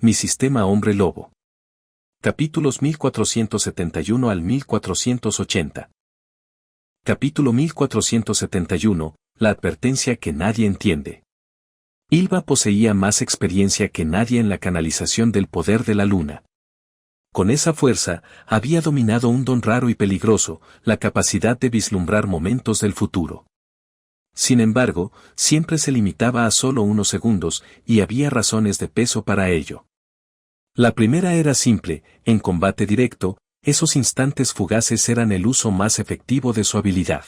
Mi sistema hombre lobo. Capítulos 1471 al 1480. Capítulo 1471, la advertencia que nadie entiende. Ylva poseía más experiencia que nadie en la canalización del poder de la luna. Con esa fuerza, había dominado un don raro y peligroso, la capacidad de vislumbrar momentos del futuro. Sin embargo, siempre se limitaba a solo unos segundos, y había razones de peso para ello. La primera era simple: en combate directo, esos instantes fugaces eran el uso más efectivo de su habilidad.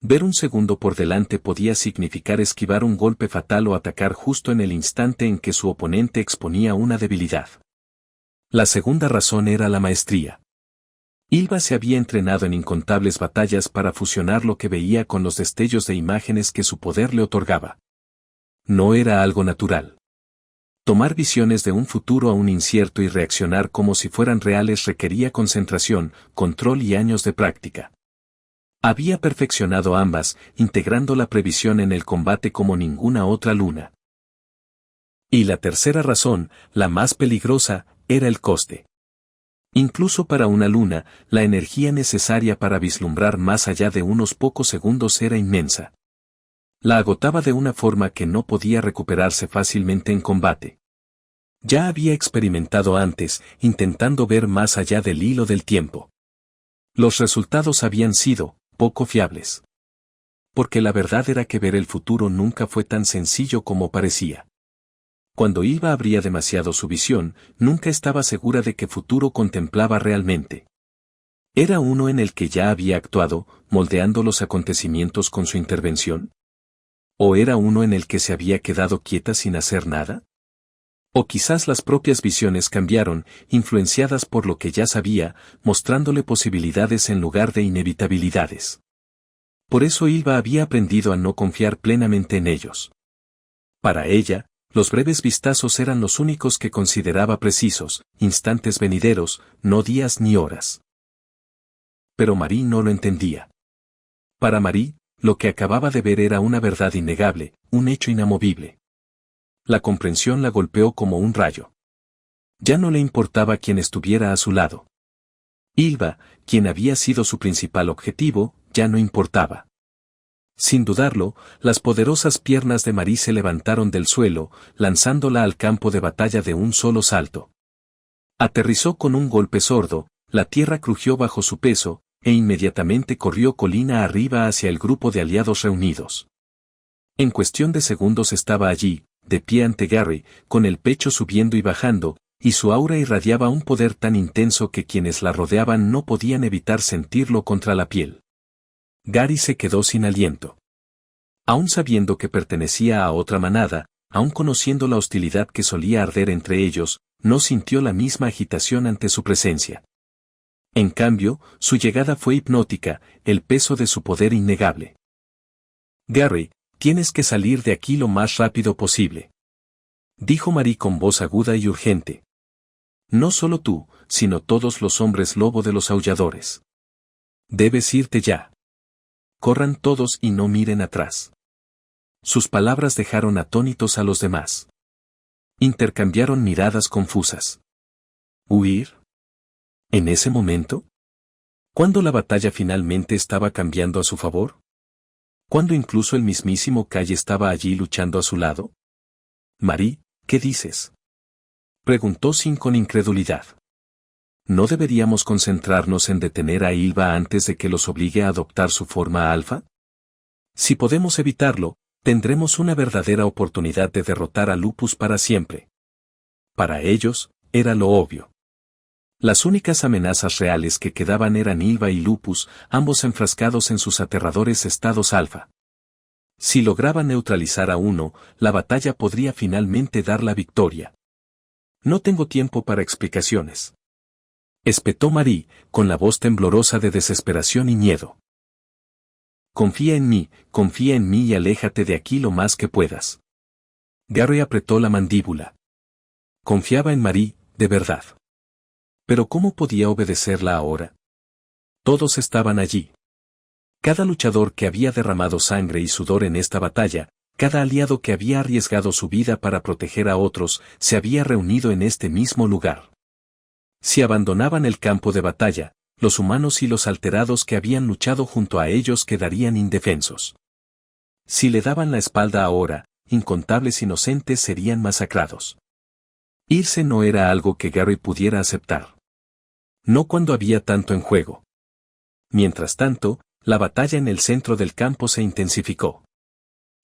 Ver un segundo por delante podía significar esquivar un golpe fatal o atacar justo en el instante en que su oponente exponía una debilidad. La segunda razón era la maestría. Ylva se había entrenado en incontables batallas para fusionar lo que veía con los destellos de imágenes que su poder le otorgaba. No era algo natural. Tomar visiones de un futuro aún incierto y reaccionar como si fueran reales requería concentración, control y años de práctica. Había perfeccionado ambas, integrando la previsión en el combate como ninguna otra luna. Y la tercera razón, la más peligrosa, era el coste. Incluso para una luna, la energía necesaria para vislumbrar más allá de unos pocos segundos era inmensa. La agotaba de una forma que no podía recuperarse fácilmente en combate. Ya había experimentado antes, intentando ver más allá del hilo del tiempo. Los resultados habían sido poco fiables. Porque la verdad era que ver el futuro nunca fue tan sencillo como parecía. Cuando Ylva abría demasiado su visión, nunca estaba segura de qué futuro contemplaba realmente. ¿Era uno en el que ya había actuado, moldeando los acontecimientos con su intervención? ¿O era uno en el que se había quedado quieta sin hacer nada? O quizás las propias visiones cambiaron, influenciadas por lo que ya sabía, mostrándole posibilidades en lugar de inevitabilidades. Por eso Ylva había aprendido a no confiar plenamente en ellos. Para ella, los breves vistazos eran los únicos que consideraba precisos, instantes venideros, no días ni horas. Pero Marie no lo entendía. Para Marie, lo que acababa de ver era una verdad innegable, un hecho inamovible. La comprensión la golpeó como un rayo. Ya no le importaba quién estuviera a su lado. Ylva, quien había sido su principal objetivo, ya no importaba. Sin dudarlo, las poderosas piernas de Marie se levantaron del suelo, lanzándola al campo de batalla de un solo salto. Aterrizó con un golpe sordo, la tierra crujió bajo su peso, e inmediatamente corrió colina arriba hacia el grupo de aliados reunidos. En cuestión de segundos estaba allí, de pie ante Garry, con el pecho subiendo y bajando, y su aura irradiaba un poder tan intenso que quienes la rodeaban no podían evitar sentirlo contra la piel. Garry se quedó sin aliento. Aún sabiendo que pertenecía a otra manada, aún conociendo la hostilidad que solía arder entre ellos, no sintió la misma agitación ante su presencia. En cambio, su llegada fue hipnótica, el peso de su poder innegable. Garry, tienes que salir de aquí lo más rápido posible, dijo Marie con voz aguda y urgente. No solo tú, sino todos los hombres lobo de los aulladores. Debes irte ya. Corran todos y no miren atrás. Sus palabras dejaron atónitos a los demás. Intercambiaron miradas confusas. ¿Huir? ¿En ese momento? ¿Cuándo la batalla finalmente estaba cambiando a su favor? ¿Cuándo incluso el mismísimo Calle estaba allí luchando a su lado? Marie, ¿qué dices? Preguntó Sin con incredulidad. ¿No deberíamos concentrarnos en detener a Ylva antes de que los obligue a adoptar su forma alfa? Si podemos evitarlo, tendremos una verdadera oportunidad de derrotar a Lupus para siempre. Para ellos, era lo obvio. Las únicas amenazas reales que quedaban eran Ylva y Lupus, ambos enfrascados en sus aterradores estados alfa. Si lograban neutralizar a uno, la batalla podría finalmente dar la victoria. No tengo tiempo para explicaciones, espetó Marie, con la voz temblorosa de desesperación y miedo. Confía en mí y aléjate de aquí lo más que puedas. Garry apretó la mandíbula. Confiaba en Marie, de verdad. Pero ¿cómo podía obedecerla ahora? Todos estaban allí. Cada luchador que había derramado sangre y sudor en esta batalla, Cada aliado que había arriesgado su vida para proteger a otros se había reunido en este mismo lugar. Si abandonaban el campo de batalla, los humanos y los alterados que habían luchado junto a ellos quedarían indefensos. Si le daban la espalda ahora, incontables inocentes serían masacrados. Irse no era algo que Gary pudiera aceptar. No cuando había tanto en juego. Mientras tanto, la batalla en el centro del campo se intensificó.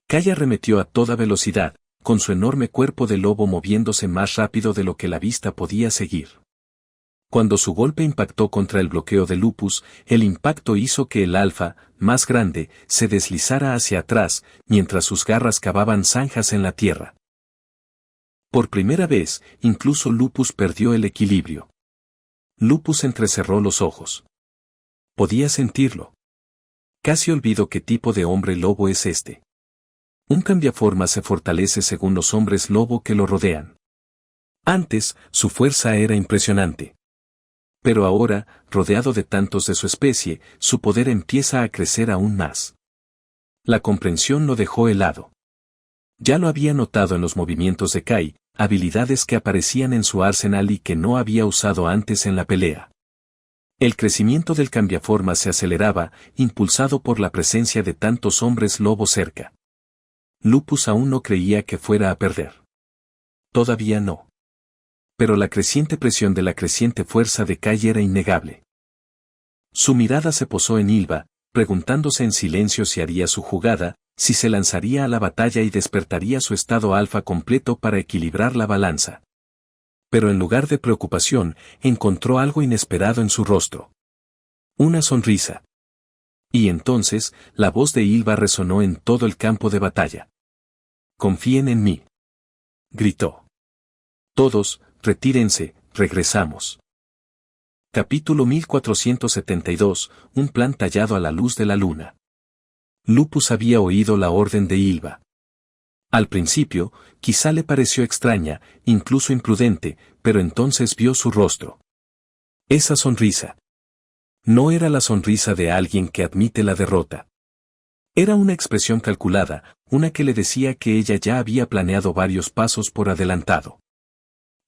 Kai arremetió a toda velocidad, con su enorme cuerpo de lobo moviéndose más rápido de lo que la vista podía seguir. Cuando su golpe impactó contra el bloqueo de Lupus, el impacto hizo que el alfa, más grande, se deslizara hacia atrás, mientras sus garras cavaban zanjas en la tierra. Por primera vez, incluso Lupus perdió el equilibrio. Lupus entrecerró los ojos. Podía sentirlo. Casi olvidó qué tipo de hombre lobo es este. Un cambiaformas se fortalece según los hombres lobo que lo rodean. Antes, su fuerza era impresionante. Pero ahora, rodeado de tantos de su especie, su poder empieza a crecer aún más. La comprensión lo dejó helado. Ya lo había notado en los movimientos de Kai, habilidades que aparecían en su arsenal y que no había usado antes en la pelea. El crecimiento del cambiaformas se aceleraba, impulsado por la presencia de tantos hombres lobo cerca. Lupus aún no creía que fuera a perder. Todavía no. Pero la creciente presión de la creciente fuerza de Kai era innegable. Su mirada se posó en Ylva, preguntándose en silencio si haría su jugada, si se lanzaría a la batalla y despertaría su estado alfa completo para equilibrar la balanza. Pero en lugar de preocupación, encontró algo inesperado en su rostro. Una sonrisa. Y entonces, la voz de Ylva resonó en todo el campo de batalla. «Confíen en mí», gritó. «Todos, retírense, regresamos». Capítulo 1472, un plan tallado a la luz de la luna. Lupus había oído la orden de Ylva. Al principio, quizá le pareció extraña, incluso imprudente, pero entonces vio su rostro. Esa sonrisa. No era la sonrisa de alguien que admite la derrota. Era una expresión calculada, una que le decía que ella ya había planeado varios pasos por adelantado.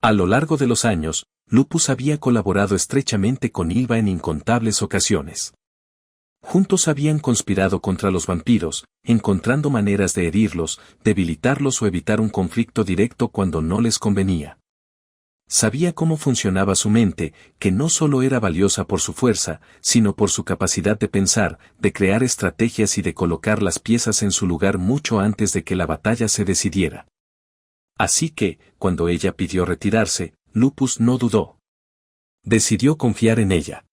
A lo largo de los años, Lupus había colaborado estrechamente con Ylva en incontables ocasiones. Juntos habían conspirado contra los vampiros, encontrando maneras de herirlos, debilitarlos o evitar un conflicto directo cuando no les convenía. Sabía cómo funcionaba su mente, que no solo era valiosa por su fuerza, sino por su capacidad de pensar, de crear estrategias y de colocar las piezas en su lugar mucho antes de que la batalla se decidiera. Así que, cuando ella pidió retirarse, Lupus no dudó. Decidió confiar en ella.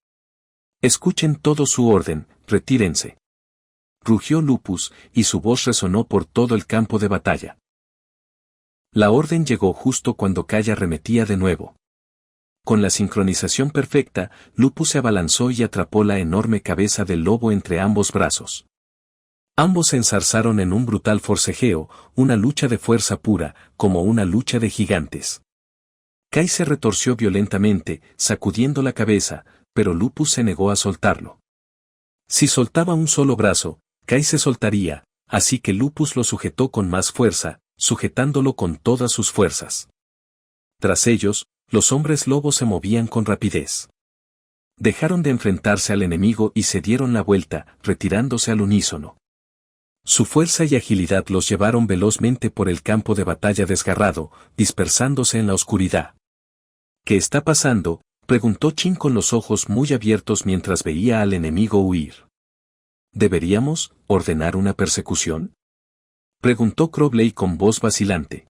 «Escuchen todo su orden, retírense», rugió Lupus, y su voz resonó por todo el campo de batalla. La orden llegó justo cuando Kai arremetía de nuevo. Con la sincronización perfecta, Lupus se abalanzó y atrapó la enorme cabeza del lobo entre ambos brazos. Ambos se enzarzaron en un brutal forcejeo, una lucha de fuerza pura, como una lucha de gigantes. Kai se retorció violentamente, sacudiendo la cabeza, pero Lupus se negó a soltarlo. Si soltaba un solo brazo, Kai se soltaría, así que Lupus lo sujetó con más fuerza, sujetándolo con todas sus fuerzas. Tras ellos, los hombres lobos se movían con rapidez. Dejaron de enfrentarse al enemigo y se dieron la vuelta, retirándose al unísono. Su fuerza y agilidad los llevaron velozmente por el campo de batalla desgarrado, dispersándose en la oscuridad. «¿Qué está pasando?», preguntó Chin con los ojos muy abiertos mientras veía al enemigo huir. «¿Deberíamos ordenar una persecución?», preguntó Crowley con voz vacilante.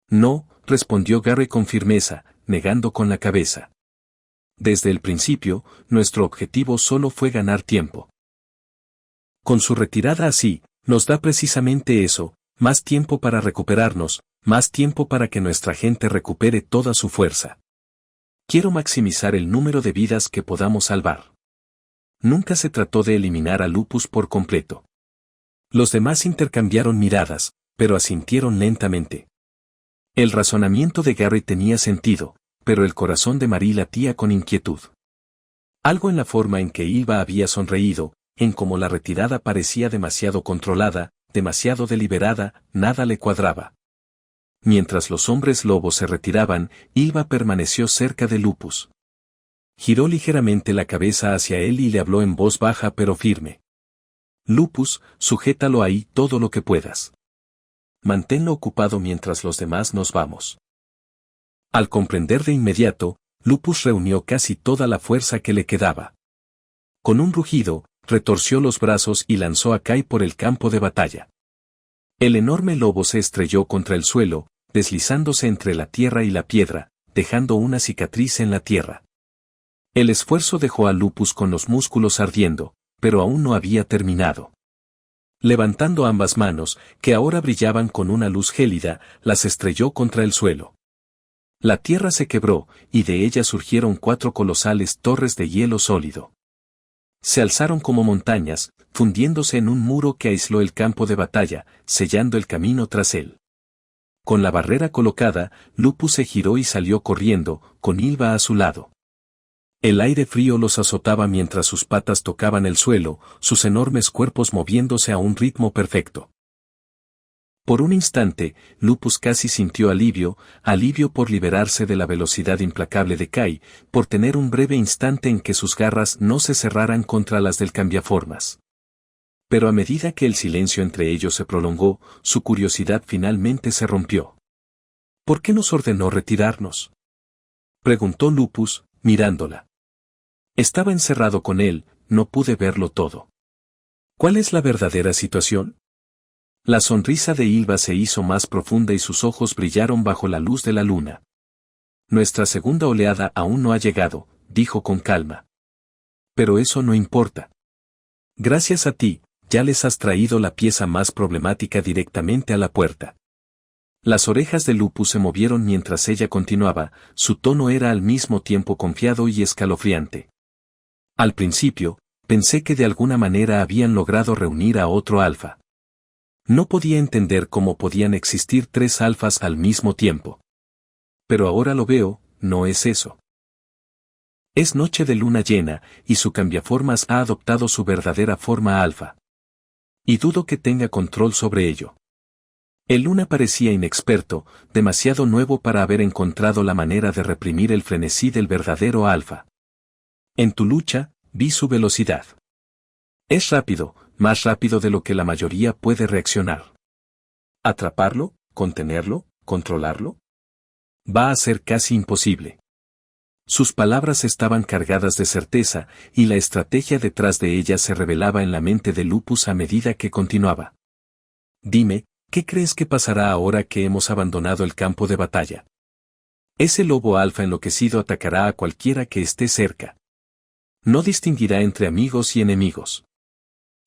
«No», respondió Gary con firmeza, negando con la cabeza. «Desde el principio, nuestro objetivo solo fue ganar tiempo. Con su retirada así, nos da precisamente eso, más tiempo para recuperarnos, más tiempo para que nuestra gente recupere toda su fuerza. Quiero maximizar el número de vidas que podamos salvar». Nunca se trató de eliminar a Lupus por completo. Los demás intercambiaron miradas, pero asintieron lentamente. El razonamiento de Gary tenía sentido, pero el corazón de Marie latía con inquietud. Algo en la forma en que Ylva había sonreído, en cómo la retirada parecía demasiado controlada, demasiado deliberada, nada le cuadraba. Mientras los hombres lobos se retiraban, Ylva permaneció cerca de Lupus. Giró ligeramente la cabeza hacia él y le habló en voz baja pero firme. Lupus, sujétalo ahí todo lo que puedas. Manténlo ocupado mientras los demás nos vamos. Al comprender de inmediato, Lupus reunió casi toda la fuerza que le quedaba. Con un rugido, retorció los brazos y lanzó a Kai por el campo de batalla. El enorme lobo se estrelló contra el suelo, deslizándose entre la tierra y la piedra, dejando una cicatriz en la tierra. El esfuerzo dejó a Lupus con los músculos ardiendo, pero aún no había terminado. Levantando ambas manos, que ahora brillaban con una luz gélida, las estrelló contra el suelo. La tierra se quebró, y de ella surgieron 4 colosales torres de hielo sólido. Se alzaron como montañas, fundiéndose en un muro que aisló el campo de batalla, sellando el camino tras él. Con la barrera colocada, Lupus se giró y salió corriendo, con Ylva a su lado. El aire frío los azotaba mientras sus patas tocaban el suelo, sus enormes cuerpos moviéndose a un ritmo perfecto. Por un instante, Lupus casi sintió alivio por liberarse de la velocidad implacable de Kai, por tener un breve instante en que sus garras no se cerraran contra las del cambiaformas. Pero a medida que el silencio entre ellos se prolongó, su curiosidad finalmente se rompió. ¿Por qué nos ordenó retirarnos?, preguntó Lupus, mirándola. Estaba encerrado con él, no pude verlo todo. ¿Cuál es la verdadera situación? La sonrisa de Ylva se hizo más profunda y sus ojos brillaron bajo la luz de la luna. Nuestra segunda oleada aún no ha llegado, dijo con calma. Pero eso no importa. Gracias a ti, ya les has traído la pieza más problemática directamente a la puerta. Las orejas de Lupus se movieron mientras ella continuaba, su tono era al mismo tiempo confiado y escalofriante. Al principio, pensé que de alguna manera habían logrado reunir a otro alfa. No podía entender cómo podían existir 3 alfas al mismo tiempo. Pero ahora lo veo, no es eso. Es noche de luna llena, y su cambiaformas ha adoptado su verdadera forma alfa. Y dudo que tenga control sobre ello. El Luna parecía inexperto, demasiado nuevo para haber encontrado la manera de reprimir el frenesí del verdadero alfa. En tu lucha, vi su velocidad. Es rápido, más rápido de lo que la mayoría puede reaccionar. ¿Atraparlo, contenerlo, controlarlo? Va a ser casi imposible. Sus palabras estaban cargadas de certeza, y la estrategia detrás de ellas se revelaba en la mente de Lupus a medida que continuaba. Dime, ¿qué crees que pasará ahora que hemos abandonado el campo de batalla? Ese lobo alfa enloquecido atacará a cualquiera que esté cerca. No distinguirá entre amigos y enemigos.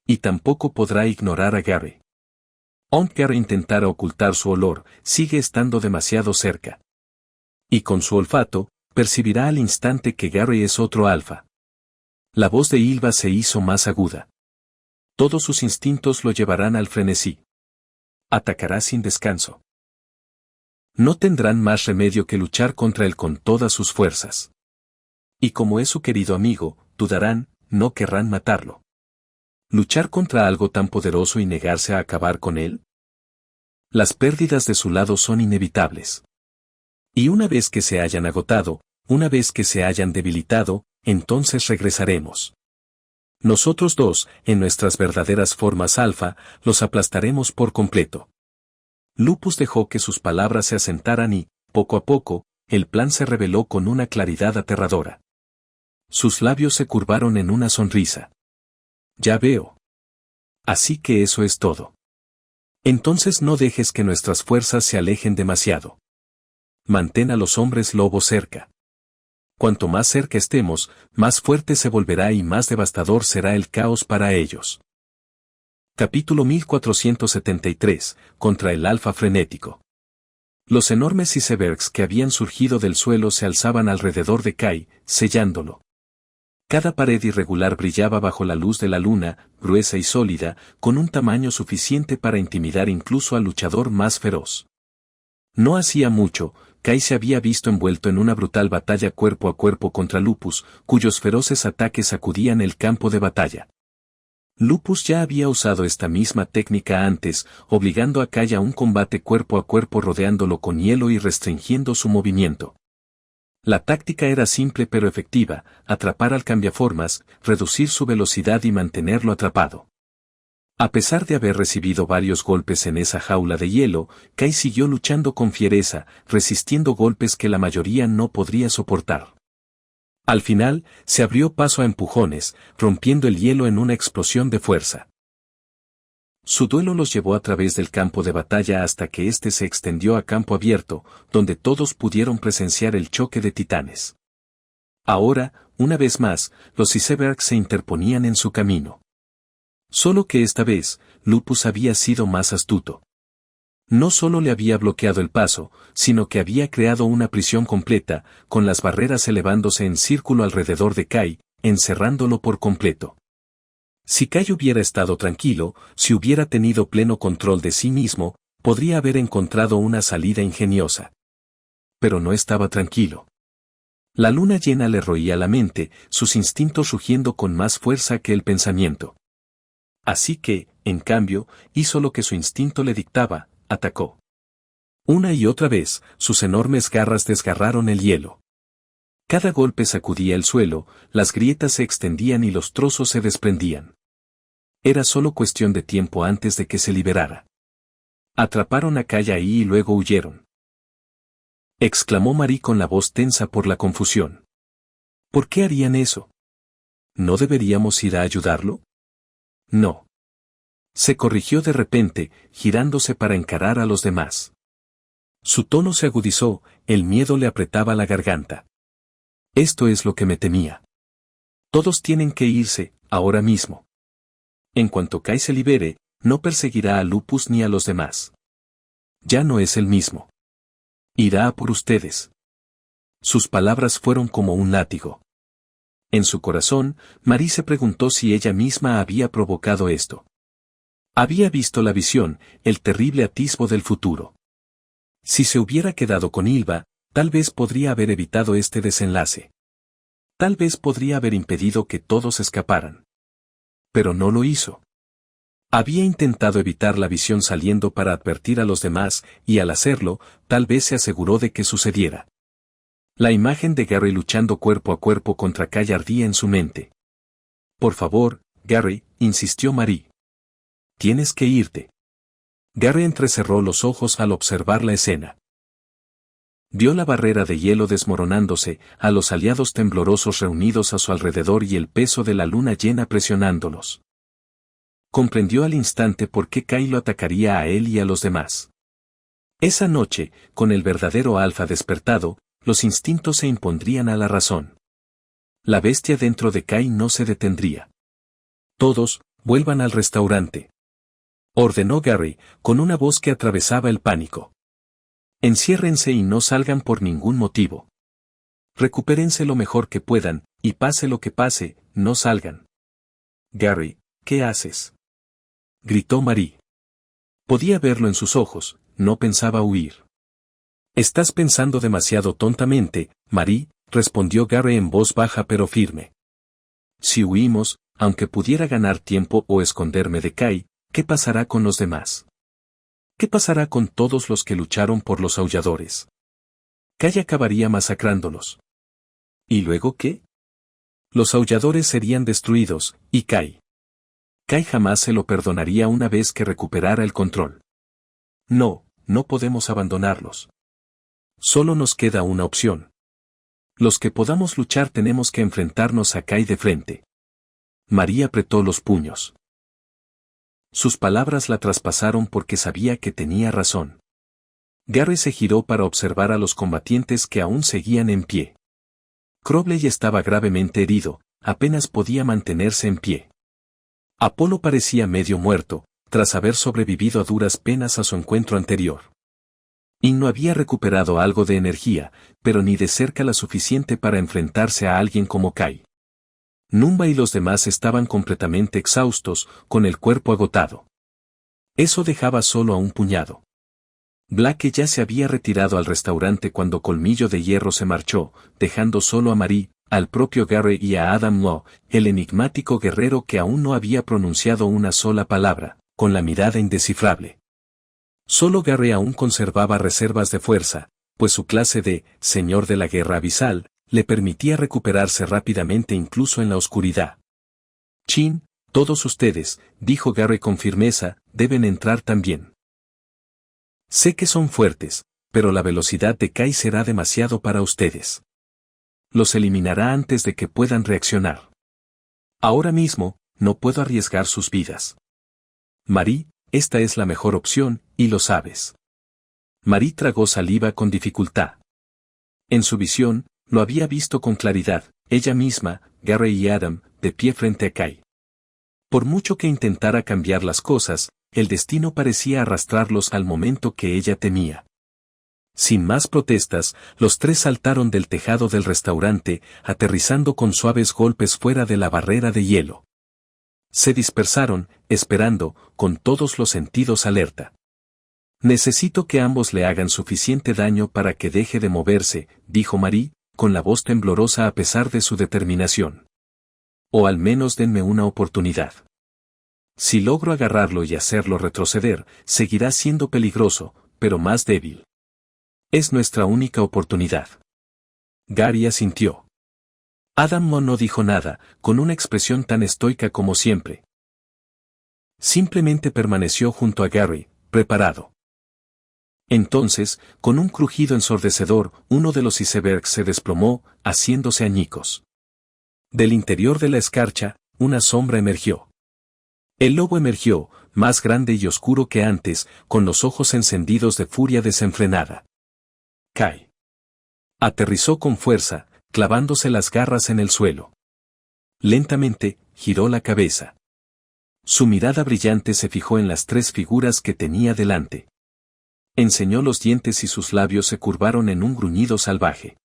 Y tampoco podrá ignorar a Gary. Aunque Gary intentara ocultar su olor, sigue estando demasiado cerca. Y con su olfato, percibirá al instante que Gary es otro alfa. La voz de Ylva se hizo más aguda. Todos sus instintos lo llevarán al frenesí. Atacará sin descanso. No tendrán más remedio que luchar contra él con todas sus fuerzas. Y como es su querido amigo, dudarán, no querrán matarlo. ¿Luchar contra algo tan poderoso y negarse a acabar con él? Las pérdidas de su lado son inevitables. Y una vez que se hayan agotado, una vez que se hayan debilitado, entonces regresaremos. Nosotros dos, en nuestras verdaderas formas alfa, los aplastaremos por completo. Lupus dejó que sus palabras se asentaran y, poco a poco, el plan se reveló con una claridad aterradora. Sus labios se curvaron en una sonrisa. Ya veo. Así que eso es todo. Entonces no dejes que nuestras fuerzas se alejen demasiado. Mantén a los hombres lobo cerca. Cuanto más cerca estemos, más fuerte se volverá y más devastador será el caos para ellos. Capítulo 1473, contra el alfa frenético. Los enormes icebergs que habían surgido del suelo se alzaban alrededor de Kai, sellándolo. Cada pared irregular brillaba bajo la luz de la luna, gruesa y sólida, con un tamaño suficiente para intimidar incluso al luchador más feroz. No hacía mucho, Kai se había visto envuelto en una brutal batalla cuerpo a cuerpo contra Lupus, cuyos feroces ataques sacudían el campo de batalla. Lupus ya había usado esta misma técnica antes, obligando a Kai a un combate cuerpo a cuerpo rodeándolo con hielo y restringiendo su movimiento. La táctica era simple pero efectiva: atrapar al cambiaformas, reducir su velocidad y mantenerlo atrapado. A pesar de haber recibido varios golpes en esa jaula de hielo, Kai siguió luchando con fiereza, resistiendo golpes que la mayoría no podría soportar. Al final, se abrió paso a empujones, rompiendo el hielo en una explosión de fuerza. Su duelo los llevó a través del campo de batalla hasta que éste se extendió a campo abierto, donde todos pudieron presenciar el choque de titanes. Ahora, una vez más, los icebergs se interponían en su camino. Solo que esta vez, Lupus había sido más astuto. No solo le había bloqueado el paso, sino que había creado una prisión completa, con las barreras elevándose en círculo alrededor de Kai, encerrándolo por completo. Si Kai hubiera estado tranquilo, si hubiera tenido pleno control de sí mismo, podría haber encontrado una salida ingeniosa. Pero no estaba tranquilo. La luna llena le roía la mente, sus instintos rugiendo con más fuerza que el pensamiento. Así que, en cambio, hizo lo que su instinto le dictaba: atacó. Una y otra vez, sus enormes garras desgarraron el hielo. Cada golpe sacudía el suelo, las grietas se extendían y los trozos se desprendían. Era solo cuestión de tiempo antes de que se liberara. Atraparon a Kai ahí y luego huyeron. Exclamó Marie con la voz tensa por la confusión. ¿Por qué harían eso? ¿No deberíamos ir a ayudarlo? No. Se corrigió de repente, girándose para encarar a los demás. Su tono se agudizó, el miedo le apretaba la garganta. Esto es lo que me temía. Todos tienen que irse, ahora mismo. En cuanto Kai se libere, no perseguirá a Lupus ni a los demás. Ya no es el mismo. Irá a por ustedes. Sus palabras fueron como un látigo. En su corazón, Marie se preguntó si ella misma había provocado esto. Había visto la visión, el terrible atisbo del futuro. Si se hubiera quedado con Ylva, tal vez podría haber evitado este desenlace. Tal vez podría haber impedido que todos escaparan. Pero no lo hizo. Había intentado evitar la visión saliendo para advertir a los demás, y al hacerlo, tal vez se aseguró de que sucediera. La imagen de Gary luchando cuerpo a cuerpo contra Kai ardía en su mente. Por favor, Gary, insistió Marie. Tienes que irte. Gary entrecerró los ojos al observar la escena. Vio la barrera de hielo desmoronándose, a los aliados temblorosos reunidos a su alrededor y el peso de la luna llena presionándolos. Comprendió al instante por qué Kai lo atacaría a él y a los demás. Esa noche, con el verdadero alfa despertado, los instintos se impondrían a la razón. La bestia dentro de Kai no se detendría. Todos, vuelvan al restaurante. Ordenó Gary, con una voz que atravesaba el pánico. Enciérrense y no salgan por ningún motivo. Recupérense lo mejor que puedan, y pase lo que pase, no salgan. Gary, ¿qué haces? Gritó Marie. Podía verlo en sus ojos, no pensaba huir. Estás pensando demasiado tontamente, Marie, respondió Gary en voz baja pero firme. Si huimos, aunque pudiera ganar tiempo o esconderme de Kai, ¿qué pasará con los demás? ¿Qué pasará con todos los que lucharon por los aulladores? Kai acabaría masacrándolos. ¿Y luego qué? Los aulladores serían destruidos, y Kai. Kai jamás se lo perdonaría una vez que recuperara el control. No, no podemos abandonarlos. Solo nos queda una opción. Los que podamos luchar tenemos que enfrentarnos a Kai de frente. María apretó los puños. Sus palabras la traspasaron porque sabía que tenía razón. Gary se giró para observar a los combatientes que aún seguían en pie. Crowley estaba gravemente herido, apenas podía mantenerse en pie. Apolo parecía medio muerto, tras haber sobrevivido a duras penas a su encuentro anterior. No había recuperado algo de energía, pero ni de cerca la suficiente para enfrentarse a alguien como Kai. Numba y los demás estaban completamente exhaustos, con el cuerpo agotado. Eso dejaba solo a un puñado. Blake ya se había retirado al restaurante cuando Colmillo de Hierro se marchó, dejando solo a Marie, al propio Gary y a Adam Law, el enigmático guerrero que aún no había pronunciado una sola palabra, con la mirada indescifrable. Solo Gary aún conservaba reservas de fuerza, pues su clase de «Señor de la Guerra Abisal» le permitía recuperarse rápidamente incluso en la oscuridad. «Chin, todos ustedes», dijo Gary con firmeza, «deben entrar también. Sé que son fuertes, pero la velocidad de Kai será demasiado para ustedes. Los eliminará antes de que puedan reaccionar. Ahora mismo, no puedo arriesgar sus vidas. Marie, esta es la mejor opción, y lo sabes». Marie tragó saliva con dificultad. En su visión, lo había visto con claridad, ella misma, Gary y Adam, de pie frente a Kai. Por mucho que intentara cambiar las cosas, el destino parecía arrastrarlos al momento que ella temía. Sin más protestas, los tres saltaron del tejado del restaurante, aterrizando con suaves golpes fuera de la barrera de hielo. Se dispersaron, esperando, con todos los sentidos alerta. «Necesito que ambos le hagan suficiente daño para que deje de moverse», dijo Marie, con la voz temblorosa a pesar de su determinación. «O al menos denme una oportunidad. Si logro agarrarlo y hacerlo retroceder, seguirá siendo peligroso, pero más débil. Es nuestra única oportunidad». Gary asintió. Adam no dijo nada, con una expresión tan estoica como siempre. Simplemente permaneció junto a Gary, preparado. Entonces, con un crujido ensordecedor, uno de los icebergs se desplomó, haciéndose añicos. Del interior de la escarcha, una sombra emergió. El lobo emergió, más grande y oscuro que antes, con los ojos encendidos de furia desenfrenada. Kai. Aterrizó con fuerza, clavándose las garras en el suelo. Lentamente, giró la cabeza. Su mirada brillante se fijó en las tres figuras que tenía delante. Enseñó los dientes y sus labios se curvaron en un gruñido salvaje.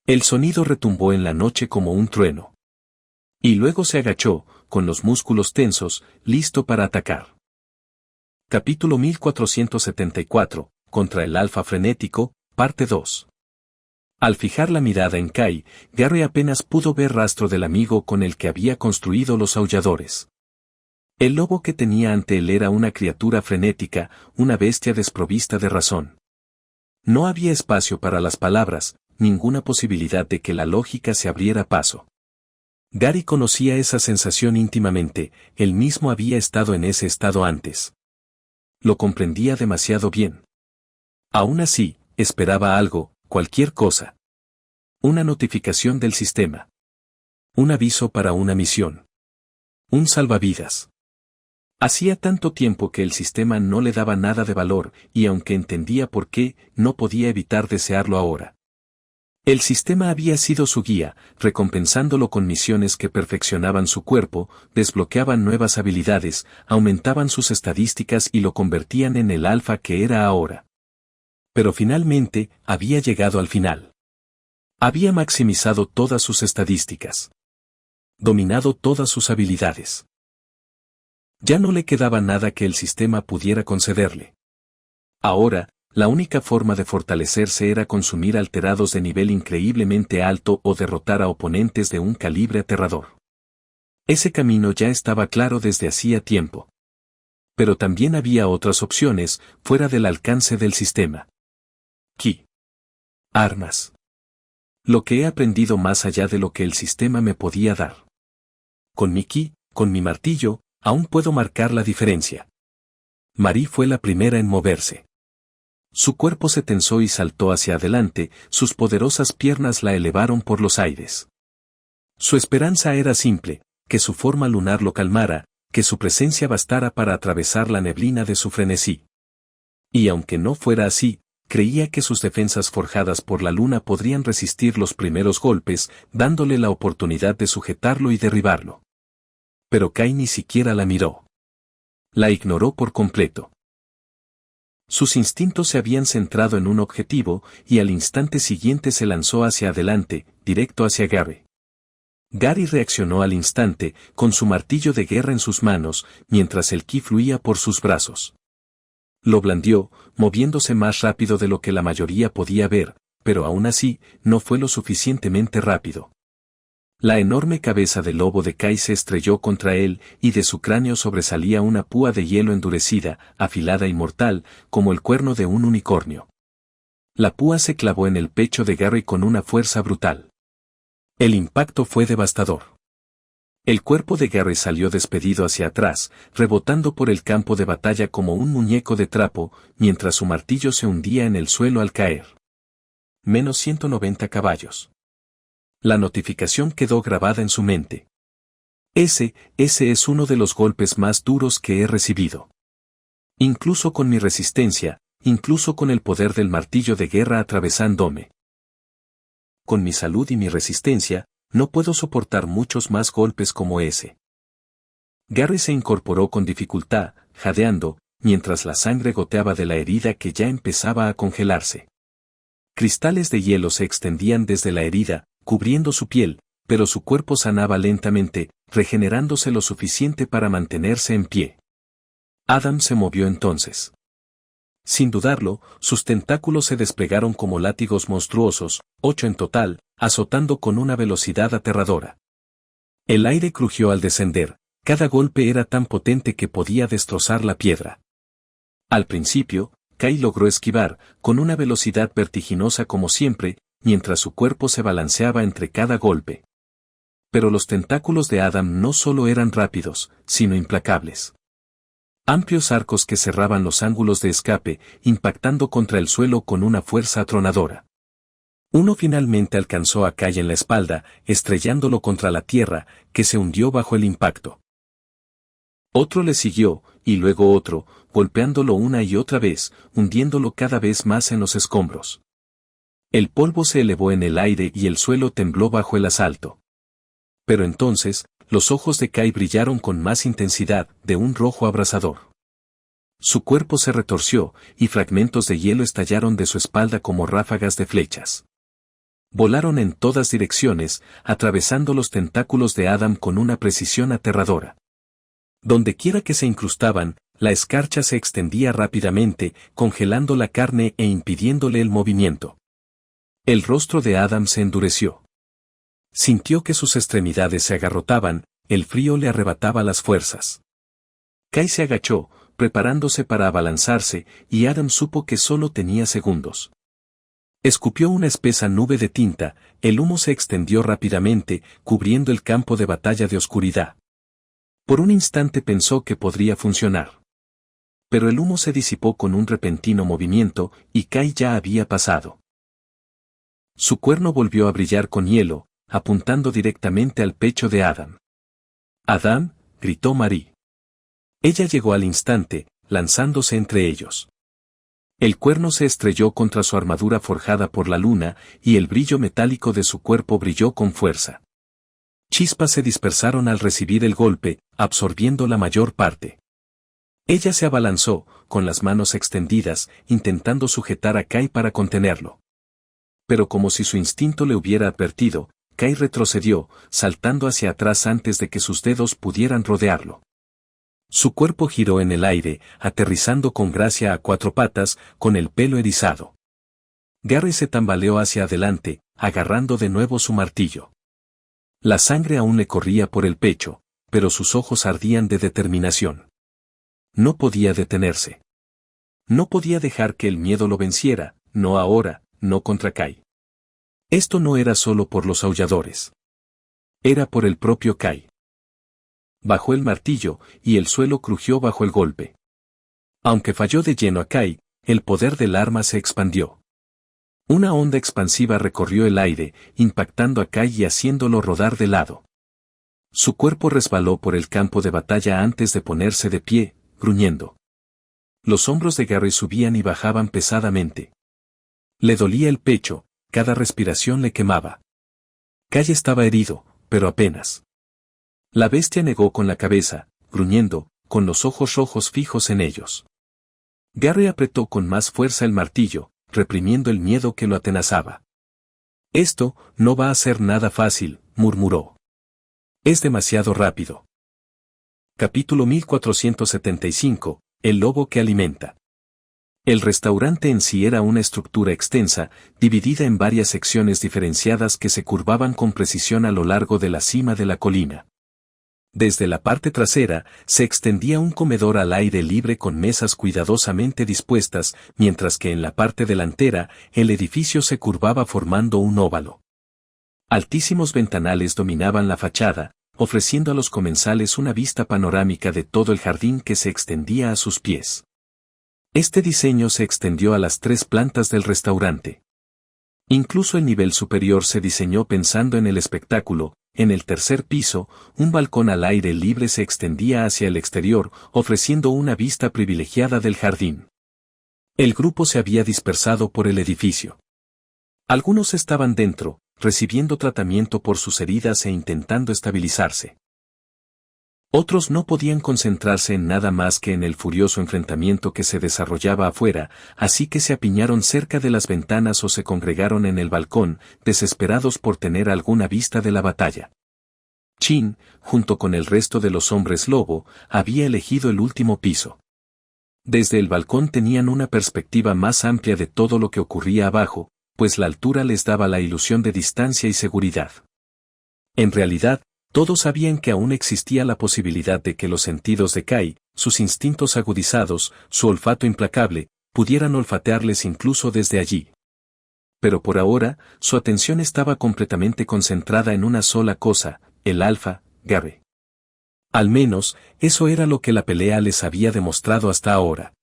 El sonido retumbó en la noche como un trueno. Y luego se agachó, con los músculos tensos, listo para atacar. Capítulo 1474, contra el alfa frenético, parte 2. Al fijar la mirada en Kai, Gary apenas pudo ver rastro del amigo con el que había construido los aulladores. El lobo que tenía ante él era una criatura frenética, una bestia desprovista de razón. No había espacio para las palabras, ninguna posibilidad de que la lógica se abriera paso. Gary conocía esa sensación íntimamente, él mismo había estado en ese estado antes. Lo comprendía demasiado bien. Aún así, esperaba algo, cualquier cosa. Una notificación del sistema. Un aviso para una misión. Un salvavidas. Hacía tanto tiempo que el sistema no le daba nada de valor, y aunque entendía por qué, no podía evitar desearlo ahora. El sistema había sido su guía, recompensándolo con misiones que perfeccionaban su cuerpo, desbloqueaban nuevas habilidades, aumentaban sus estadísticas y lo convertían en el alfa que era ahora. Pero finalmente, había llegado al final. Había maximizado todas sus estadísticas. Dominado todas sus habilidades. Ya no le quedaba nada que el sistema pudiera concederle. Ahora, la única forma de fortalecerse era consumir alterados de nivel increíblemente alto o derrotar a oponentes de un calibre aterrador. Ese camino ya estaba claro desde hacía tiempo. Pero también había otras opciones, fuera del alcance del sistema. Ki. Armas. Lo que he aprendido más allá de lo que el sistema me podía dar. Con mi ki, con mi martillo, aún puedo marcar la diferencia. Marie fue la primera en moverse. Su cuerpo se tensó y saltó hacia adelante, sus poderosas piernas la elevaron por los aires. Su esperanza era simple, que su forma lunar lo calmara, que su presencia bastara para atravesar la neblina de su frenesí. Y aunque no fuera así, creía que sus defensas forjadas por la luna podrían resistir los primeros golpes, dándole la oportunidad de sujetarlo y derribarlo. Pero Kai ni siquiera la miró. La ignoró por completo. Sus instintos se habían centrado en un objetivo, y al instante siguiente se lanzó hacia adelante, directo hacia Gary. Gary reaccionó al instante, con su martillo de guerra en sus manos, mientras el ki fluía por sus brazos. Lo blandió, moviéndose más rápido de lo que la mayoría podía ver, pero aún así, no fue lo suficientemente rápido. La enorme cabeza del lobo de Kai se estrelló contra él, y de su cráneo sobresalía una púa de hielo endurecida, afilada y mortal, como el cuerno de un unicornio. La púa se clavó en el pecho de Garry con una fuerza brutal. El impacto fue devastador. El cuerpo de Garry salió despedido hacia atrás, rebotando por el campo de batalla como un muñeco de trapo, mientras su martillo se hundía en el suelo al caer. Menos 190 caballos. La notificación quedó grabada en su mente. Ese es uno de los golpes más duros que he recibido. Incluso con mi resistencia, incluso con el poder del martillo de guerra atravesándome. Con mi salud y mi resistencia, no puedo soportar muchos más golpes como ese. Garry se incorporó con dificultad, jadeando, mientras la sangre goteaba de la herida que ya empezaba a congelarse. Cristales de hielo se extendían desde la herida, cubriendo su piel, pero su cuerpo sanaba lentamente, regenerándose lo suficiente para mantenerse en pie. Adam se movió entonces. Sin dudarlo, sus tentáculos se desplegaron como látigos monstruosos, 8 en total, azotando con una velocidad aterradora. El aire crujió al descender, cada golpe era tan potente que podía destrozar la piedra. Al principio, Kai logró esquivar, con una velocidad vertiginosa como siempre, mientras su cuerpo se balanceaba entre cada golpe. Pero los tentáculos de Adam no solo eran rápidos, sino implacables. Amplios arcos que cerraban los ángulos de escape, impactando contra el suelo con una fuerza atronadora. Uno finalmente alcanzó a Kai en la espalda, estrellándolo contra la tierra, que se hundió bajo el impacto. Otro le siguió, y luego otro, golpeándolo una y otra vez, hundiéndolo cada vez más en los escombros. El polvo se elevó en el aire y el suelo tembló bajo el asalto. Pero entonces, los ojos de Kai brillaron con más intensidad, de un rojo abrasador. Su cuerpo se retorció, y fragmentos de hielo estallaron de su espalda como ráfagas de flechas. Volaron en todas direcciones, atravesando los tentáculos de Adam con una precisión aterradora. Dondequiera que se incrustaban, la escarcha se extendía rápidamente, congelando la carne e impidiéndole el movimiento. El rostro de Adam se endureció. Sintió que sus extremidades se agarrotaban, el frío le arrebataba las fuerzas. Kai se agachó, preparándose para abalanzarse, y Adam supo que solo tenía segundos. Escupió una espesa nube de tinta, el humo se extendió rápidamente, cubriendo el campo de batalla de oscuridad. Por un instante pensó que podría funcionar. Pero el humo se disipó con un repentino movimiento, y Kai ya había pasado. Su cuerno volvió a brillar con hielo, apuntando directamente al pecho de Adam. «¡Adam!», gritó Marie. Ella llegó al instante, lanzándose entre ellos. El cuerno se estrelló contra su armadura forjada por la luna, y el brillo metálico de su cuerpo brilló con fuerza. Chispas se dispersaron al recibir el golpe, absorbiendo la mayor parte. Ella se abalanzó, con las manos extendidas, intentando sujetar a Kai para contenerlo. Pero como si su instinto le hubiera advertido, Kai retrocedió, saltando hacia atrás antes de que sus dedos pudieran rodearlo. Su cuerpo giró en el aire, aterrizando con gracia a 4 patas, con el pelo erizado. Garry se tambaleó hacia adelante, agarrando de nuevo su martillo. La sangre aún le corría por el pecho, pero sus ojos ardían de determinación. No podía detenerse. No podía dejar que el miedo lo venciera, no ahora, no contra Kai. Esto no era solo por los aulladores. Era por el propio Kai. Bajó el martillo, y el suelo crujió bajo el golpe. Aunque falló de lleno a Kai, el poder del arma se expandió. Una onda expansiva recorrió el aire, impactando a Kai y haciéndolo rodar de lado. Su cuerpo resbaló por el campo de batalla antes de ponerse de pie, gruñendo. Los hombros de Garry subían y bajaban pesadamente. Le dolía el pecho, cada respiración le quemaba. Kai estaba herido, pero apenas. La bestia negó con la cabeza, gruñendo, con los ojos rojos fijos en ellos. Garry apretó con más fuerza el martillo, reprimiendo el miedo que lo atenazaba. «Esto no va a ser nada fácil», murmuró. «Es demasiado rápido». Capítulo 1475, El lobo que alimenta. El restaurante en sí era una estructura extensa, dividida en varias secciones diferenciadas que se curvaban con precisión a lo largo de la cima de la colina. Desde la parte trasera, se extendía un comedor al aire libre con mesas cuidadosamente dispuestas, mientras que en la parte delantera, el edificio se curvaba formando un óvalo. Altísimos ventanales dominaban la fachada, ofreciendo a los comensales una vista panorámica de todo el jardín que se extendía a sus pies. Este diseño se extendió a las 3 plantas del restaurante. Incluso el nivel superior se diseñó pensando en el espectáculo. En el tercer piso, un balcón al aire libre se extendía hacia el exterior, ofreciendo una vista privilegiada del jardín. El grupo se había dispersado por el edificio. Algunos estaban dentro, recibiendo tratamiento por sus heridas e intentando estabilizarse. Otros no podían concentrarse en nada más que en el furioso enfrentamiento que se desarrollaba afuera, así que se apiñaron cerca de las ventanas o se congregaron en el balcón, desesperados por tener alguna vista de la batalla. Chin, junto con el resto de los hombres lobo, había elegido el último piso. Desde el balcón tenían una perspectiva más amplia de todo lo que ocurría abajo, pues la altura les daba la ilusión de distancia y seguridad. En realidad, todos sabían que aún existía la posibilidad de que los sentidos de Kai, sus instintos agudizados, su olfato implacable, pudieran olfatearles incluso desde allí. Pero por ahora, su atención estaba completamente concentrada en una sola cosa, el Alfa, Gary. Al menos, eso era lo que la pelea les había demostrado hasta ahora.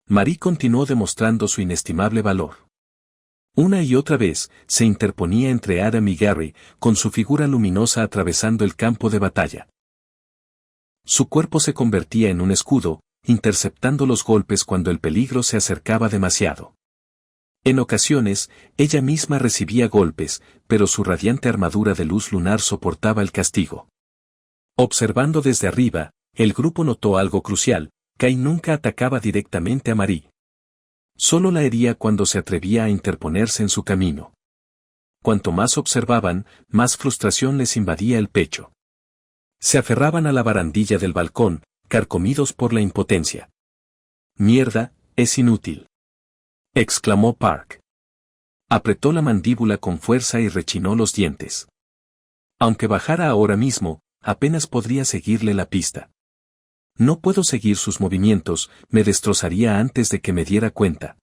Marie continuó demostrando su inestimable valor. Una y otra vez, se interponía entre Adam y Gary, con su figura luminosa atravesando el campo de batalla. Su cuerpo se convertía en un escudo, interceptando los golpes cuando el peligro se acercaba demasiado. En ocasiones, ella misma recibía golpes, pero su radiante armadura de luz lunar soportaba el castigo. Observando desde arriba, el grupo notó algo crucial: Kai nunca atacaba directamente a Marie. Solo la hería cuando se atrevía a interponerse en su camino. Cuanto más observaban, más frustración les invadía el pecho. Se aferraban a la barandilla del balcón, carcomidos por la impotencia. «Mierda, es inútil», exclamó Park. Apretó la mandíbula con fuerza y rechinó los dientes. Aunque bajara ahora mismo, apenas podría seguirle la pista. No puedo seguir sus movimientos, me destrozaría antes de que me diera cuenta.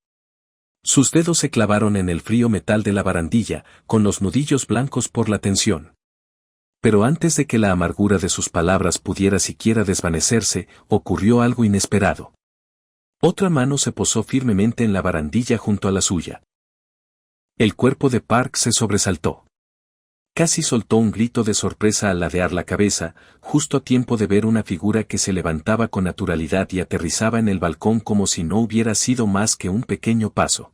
Sus dedos se clavaron en el frío metal de la barandilla, con los nudillos blancos por la tensión. Pero antes de que la amargura de sus palabras pudiera siquiera desvanecerse, ocurrió algo inesperado. Otra mano se posó firmemente en la barandilla junto a la suya. El cuerpo de Park se sobresaltó. Casi soltó un grito de sorpresa al ladear la cabeza, justo a tiempo de ver una figura que se levantaba con naturalidad y aterrizaba en el balcón como si no hubiera sido más que un pequeño paso.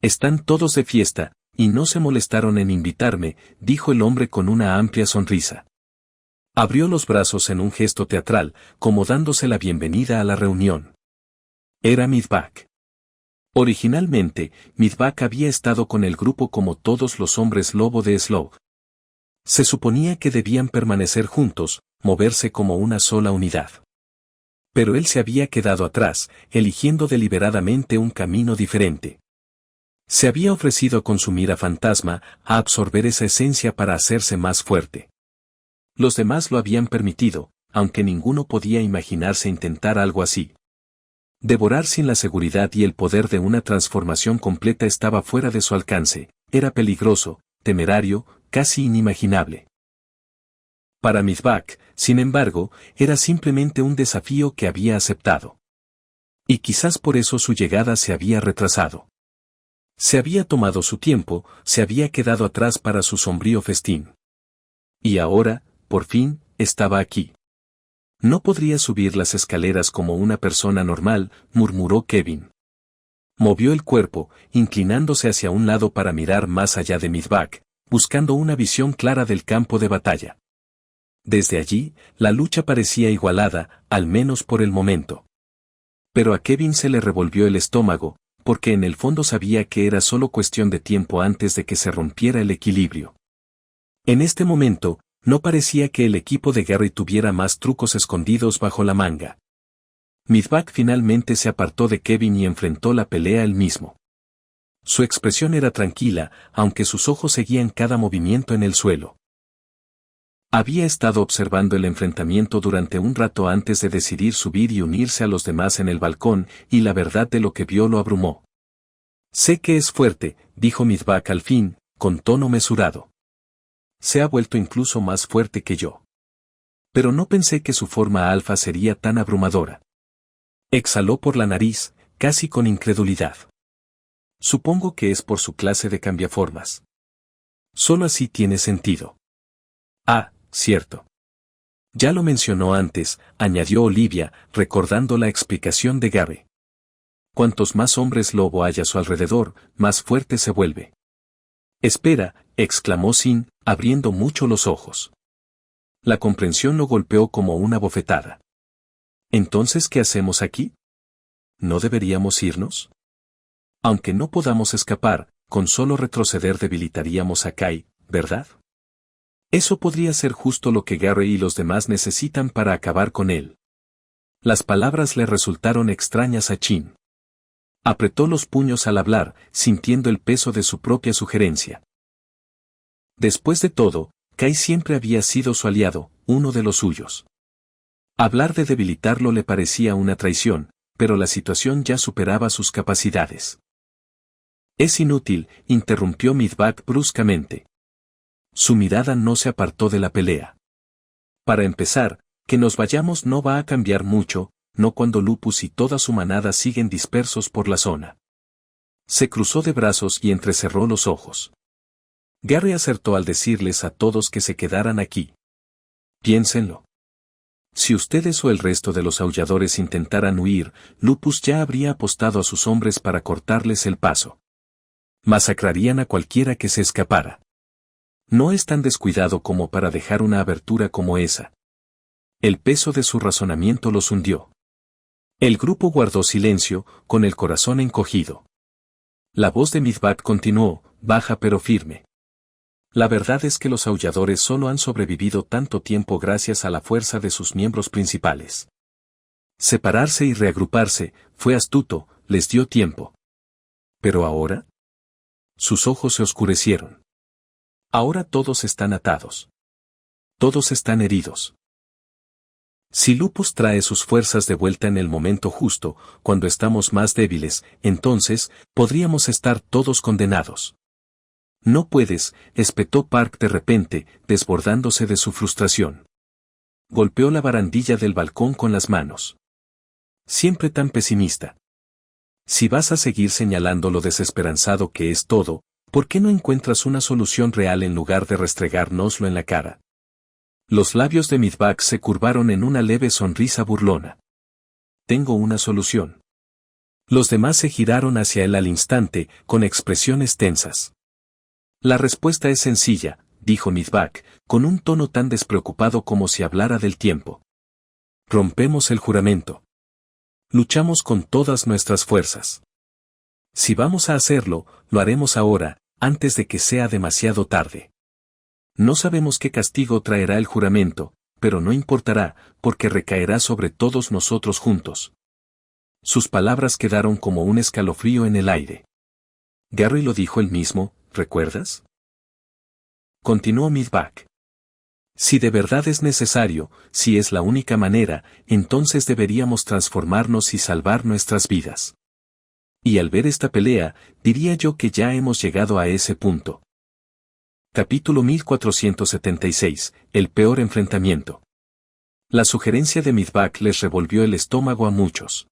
«Están todos de fiesta, y no se molestaron en invitarme», dijo el hombre con una amplia sonrisa. Abrió los brazos en un gesto teatral, como dándose la bienvenida a la reunión. Era Midback. Originalmente, Midback había estado con el grupo como todos los hombres lobo de Slough. Se suponía que debían permanecer juntos, moverse como una sola unidad. Pero él se había quedado atrás, eligiendo deliberadamente un camino diferente. Se había ofrecido a consumir a Fantasma, a absorber esa esencia para hacerse más fuerte. Los demás lo habían permitido, aunque ninguno podía imaginarse intentar algo así. Devorar sin la seguridad y el poder de una transformación completa estaba fuera de su alcance, era peligroso, temerario, casi inimaginable. Para Midback, sin embargo, era simplemente un desafío que había aceptado. Y quizás por eso su llegada se había retrasado. Se había tomado su tiempo, se había quedado atrás para su sombrío festín. Y ahora, por fin, estaba aquí. «No podría subir las escaleras como una persona normal», murmuró Kevin. Movió el cuerpo, inclinándose hacia un lado para mirar más allá de Midback, buscando una visión clara del campo de batalla. Desde allí, la lucha parecía igualada, al menos por el momento. Pero a Kevin se le revolvió el estómago, porque en el fondo sabía que era solo cuestión de tiempo antes de que se rompiera el equilibrio. En este momento, no parecía que el equipo de Gary tuviera más trucos escondidos bajo la manga. Mithbak finalmente se apartó de Kevin y enfrentó la pelea él mismo. Su expresión era tranquila, aunque sus ojos seguían cada movimiento en el suelo. Había estado observando el enfrentamiento durante un rato antes de decidir subir y unirse a los demás en el balcón, y la verdad de lo que vio lo abrumó. Sé que es fuerte, dijo Mithbak al fin, con tono mesurado. Se ha vuelto incluso más fuerte que yo. Pero no pensé que su forma alfa sería tan abrumadora. Exhaló por la nariz, casi con incredulidad. Supongo que es por su clase de cambiaformas. Solo así tiene sentido. Ah, cierto. Ya lo mencionó antes, añadió Olivia, recordando la explicación de Gary. Cuantos más hombres lobo haya a su alrededor, más fuerte se vuelve. Espera, exclamó Sin, abriendo mucho los ojos. La comprensión lo golpeó como una bofetada. ¿Entonces qué hacemos aquí? ¿No deberíamos irnos? Aunque no podamos escapar, con solo retroceder debilitaríamos a Kai, ¿verdad? Eso podría ser justo lo que Gary y los demás necesitan para acabar con él. Las palabras le resultaron extrañas a Chin. Apretó los puños al hablar, sintiendo el peso de su propia sugerencia. Después de todo, Kai siempre había sido su aliado, uno de los suyos. Hablar de debilitarlo le parecía una traición, pero la situación ya superaba sus capacidades. Es inútil, interrumpió Mithbak bruscamente. Su mirada no se apartó de la pelea. Para empezar, que nos vayamos no va a cambiar mucho, no cuando Lupus y toda su manada siguen dispersos por la zona. Se cruzó de brazos y entrecerró los ojos. Gary acertó al decirles a todos que se quedaran aquí. Piénsenlo. Si ustedes o el resto de los aulladores intentaran huir, Lupus ya habría apostado a sus hombres para cortarles el paso. Masacrarían a cualquiera que se escapara. No es tan descuidado como para dejar una abertura como esa. El peso de su razonamiento los hundió. El grupo guardó silencio, con el corazón encogido. La voz de Mithbak continuó, baja pero firme. La verdad es que los aulladores solo han sobrevivido tanto tiempo gracias a la fuerza de sus miembros principales. Separarse y reagruparse, fue astuto, les dio tiempo. ¿Pero ahora? Sus ojos se oscurecieron. Ahora todos están atados. Todos están heridos. Si Lupus trae sus fuerzas de vuelta en el momento justo, cuando estamos más débiles, entonces, podríamos estar todos condenados. No puedes, espetó Park de repente, desbordándose de su frustración. Golpeó la barandilla del balcón con las manos. Siempre tan pesimista. Si vas a seguir señalando lo desesperanzado que es todo, ¿por qué no encuentras una solución real en lugar de restregárnoslo en la cara? Los labios de Mithbak se curvaron en una leve sonrisa burlona. Tengo una solución. Los demás se giraron hacia él al instante, con expresiones tensas. La respuesta es sencilla, dijo Mithbak, con un tono tan despreocupado como si hablara del tiempo. Rompemos el juramento. Luchamos con todas nuestras fuerzas. Si vamos a hacerlo, lo haremos ahora, antes de que sea demasiado tarde. No sabemos qué castigo traerá el juramento, pero no importará, porque recaerá sobre todos nosotros juntos. Sus palabras quedaron como un escalofrío en el aire. Gary lo dijo él mismo, ¿recuerdas? Continuó Mithbak. Si de verdad es necesario, si es la única manera, entonces deberíamos transformarnos y salvar nuestras vidas. Y al ver esta pelea, diría yo que ya hemos llegado a ese punto. Capítulo 1476, el peor enfrentamiento. La sugerencia de Mithbak les revolvió el estómago a muchos.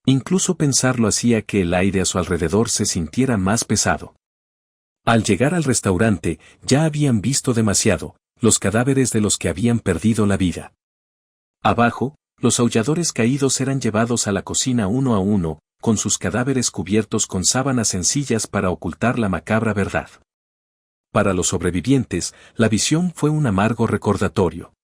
Incluso pensarlo hacía que el aire a su alrededor se sintiera más pesado. Al llegar al restaurante, ya habían visto demasiado, los cadáveres de los que habían perdido la vida. Abajo, los aulladores caídos eran llevados a la cocina uno a uno, con sus cadáveres cubiertos con sábanas sencillas para ocultar la macabra verdad. Para los sobrevivientes, la visión fue un amargo recordatorio.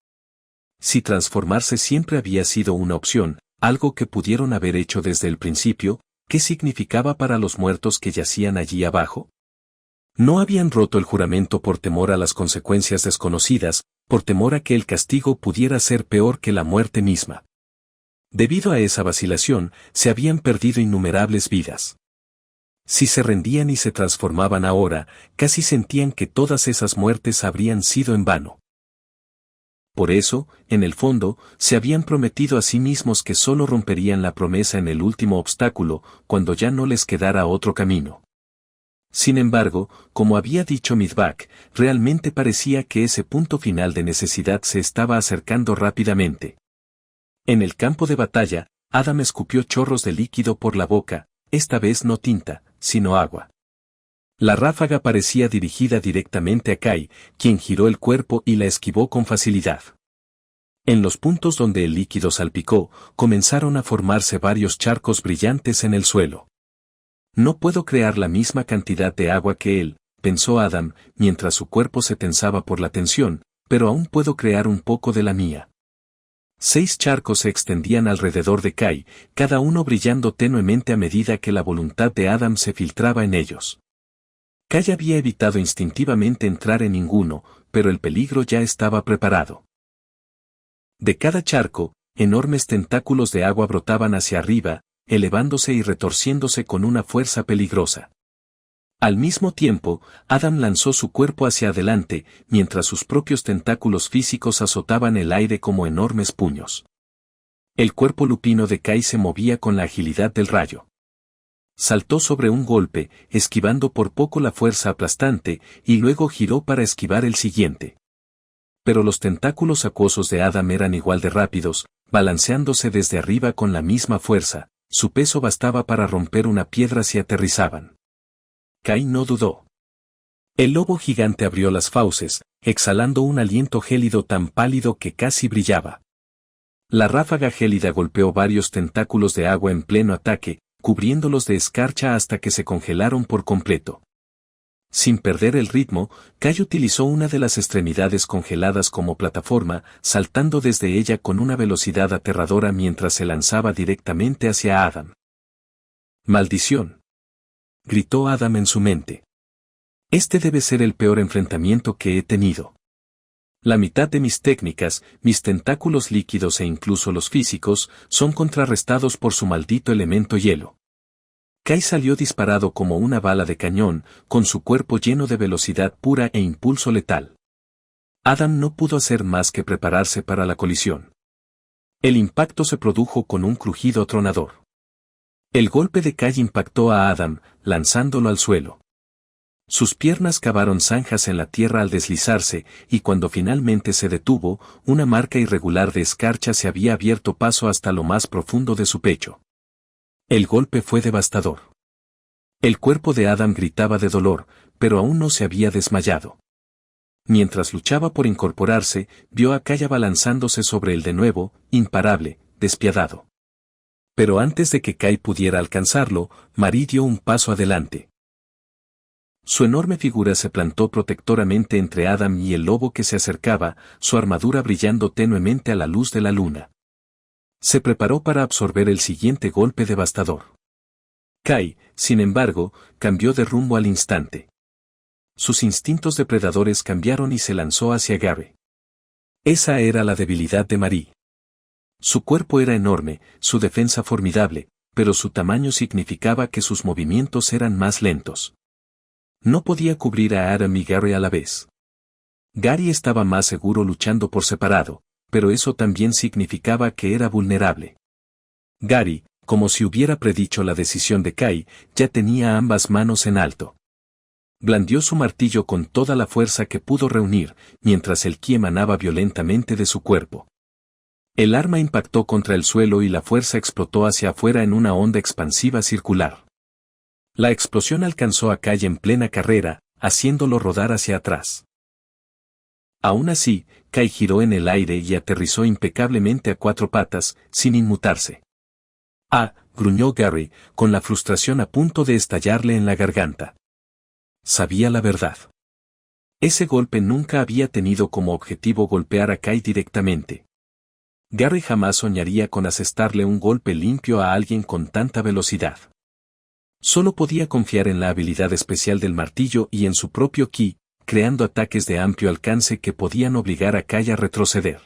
Si transformarse siempre había sido una opción, algo que pudieron haber hecho desde el principio, ¿qué significaba para los muertos que yacían allí abajo? No habían roto el juramento por temor a las consecuencias desconocidas, por temor a que el castigo pudiera ser peor que la muerte misma. Debido a esa vacilación, se habían perdido innumerables vidas. Si se rendían y se transformaban ahora, casi sentían que todas esas muertes habrían sido en vano. Por eso, en el fondo, se habían prometido a sí mismos que solo romperían la promesa en el último obstáculo, cuando ya no les quedara otro camino. Sin embargo, como había dicho Midbak, realmente parecía que ese punto final de necesidad se estaba acercando rápidamente. En el campo de batalla, Adam escupió chorros de líquido por la boca, esta vez no tinta, sino agua. La ráfaga parecía dirigida directamente a Kai, quien giró el cuerpo y la esquivó con facilidad. En los puntos donde el líquido salpicó, comenzaron a formarse varios charcos brillantes en el suelo. No puedo crear la misma cantidad de agua que él, pensó Adam, mientras su cuerpo se tensaba por la tensión, pero aún puedo crear un poco de la mía. 6 charcos se extendían alrededor de Kai, cada uno brillando tenuemente a medida que la voluntad de Adam se filtraba en ellos. Kai había evitado instintivamente entrar en ninguno, pero el peligro ya estaba preparado. De cada charco, enormes tentáculos de agua brotaban hacia arriba, elevándose y retorciéndose con una fuerza peligrosa. Al mismo tiempo, Adam lanzó su cuerpo hacia adelante, mientras sus propios tentáculos físicos azotaban el aire como enormes puños. El cuerpo lupino de Kai se movía con la agilidad del rayo. Saltó sobre un golpe, esquivando por poco la fuerza aplastante, y luego giró para esquivar el siguiente. Pero los tentáculos acuosos de Adam eran igual de rápidos, balanceándose desde arriba con la misma fuerza, su peso bastaba para romper una piedra si aterrizaban. Kai no dudó. El lobo gigante abrió las fauces, exhalando un aliento gélido tan pálido que casi brillaba. La ráfaga gélida golpeó varios tentáculos de agua en pleno ataque, cubriéndolos de escarcha hasta que se congelaron por completo. Sin perder el ritmo, Kai utilizó una de las extremidades congeladas como plataforma, saltando desde ella con una velocidad aterradora mientras se lanzaba directamente hacia Adam. ¡Maldición!, gritó Adam en su mente. Este debe ser el peor enfrentamiento que he tenido. La mitad de mis técnicas, mis tentáculos líquidos e incluso los físicos, son contrarrestados por su maldito elemento hielo. Kai salió disparado como una bala de cañón, con su cuerpo lleno de velocidad pura e impulso letal. Adam no pudo hacer más que prepararse para la colisión. El impacto se produjo con un crujido atronador. El golpe de Kai impactó a Adam, lanzándolo al suelo. Sus piernas cavaron zanjas en la tierra al deslizarse, y cuando finalmente se detuvo, una marca irregular de escarcha se había abierto paso hasta lo más profundo de su pecho. El golpe fue devastador. El cuerpo de Adam gritaba de dolor, pero aún no se había desmayado. Mientras luchaba por incorporarse, vio a Kai abalanzándose sobre él de nuevo, imparable, despiadado. Pero antes de que Kai pudiera alcanzarlo, Mari dio un paso adelante. Su enorme figura se plantó protectoramente entre Adam y el lobo que se acercaba, su armadura brillando tenuemente a la luz de la luna. Se preparó para absorber el siguiente golpe devastador. Kai, sin embargo, cambió de rumbo al instante. Sus instintos depredadores cambiaron y se lanzó hacia Gary. Esa era la debilidad de Mari. Su cuerpo era enorme, su defensa formidable, pero su tamaño significaba que sus movimientos eran más lentos. No podía cubrir a Adam y Gary a la vez. Gary estaba más seguro luchando por separado, pero eso también significaba que era vulnerable. Gary, como si hubiera predicho la decisión de Kai, ya tenía ambas manos en alto. Blandió su martillo con toda la fuerza que pudo reunir, mientras el ki emanaba violentamente de su cuerpo. El arma impactó contra el suelo y la fuerza explotó hacia afuera en una onda expansiva circular. La explosión alcanzó a Kai en plena carrera, haciéndolo rodar hacia atrás. Aún así, Kai giró en el aire y aterrizó impecablemente a 4 patas, sin inmutarse. ¡Ah!, gruñó Gary, con la frustración a punto de estallarle en la garganta. Sabía la verdad. Ese golpe nunca había tenido como objetivo golpear a Kai directamente. Gary jamás soñaría con asestarle un golpe limpio a alguien con tanta velocidad. Solo podía confiar en la habilidad especial del martillo y en su propio ki, creando ataques de amplio alcance que podían obligar a Kai a retroceder.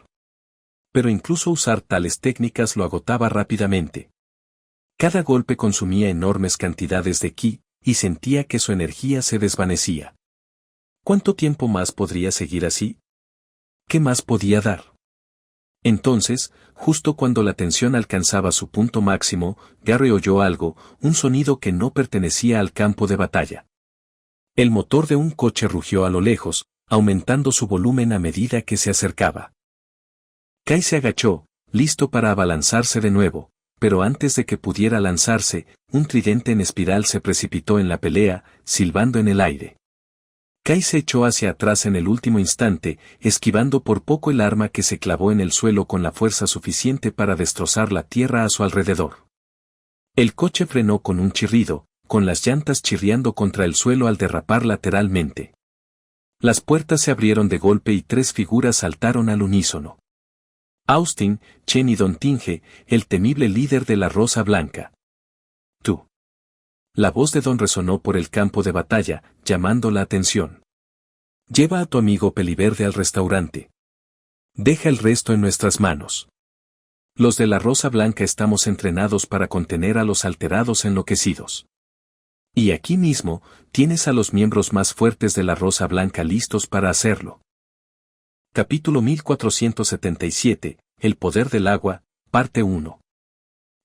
Pero incluso usar tales técnicas lo agotaba rápidamente. Cada golpe consumía enormes cantidades de ki, y sentía que su energía se desvanecía. ¿Cuánto tiempo más podría seguir así? ¿Qué más podía dar? Entonces, justo cuando la tensión alcanzaba su punto máximo, Gary oyó algo, un sonido que no pertenecía al campo de batalla. El motor de un coche rugió a lo lejos, aumentando su volumen a medida que se acercaba. Kai se agachó, listo para abalanzarse de nuevo, pero antes de que pudiera lanzarse, un tridente en espiral se precipitó en la pelea, silbando en el aire. Kai se echó hacia atrás en el último instante, esquivando por poco el arma que se clavó en el suelo con la fuerza suficiente para destrozar la tierra a su alrededor. El coche frenó con un chirrido, con las llantas chirriando contra el suelo al derrapar lateralmente. Las puertas se abrieron de golpe y 3 figuras saltaron al unísono. Austin, Chen y Don Tinge, el temible líder de la Rosa Blanca. Tú. La voz de Don resonó por el campo de batalla, llamando la atención. Lleva a tu amigo Peliverde al restaurante. Deja el resto en nuestras manos. Los de la Rosa Blanca estamos entrenados para contener a los alterados enloquecidos. Y aquí mismo, tienes a los miembros más fuertes de la Rosa Blanca listos para hacerlo. Capítulo 1477, El poder del agua, parte 1.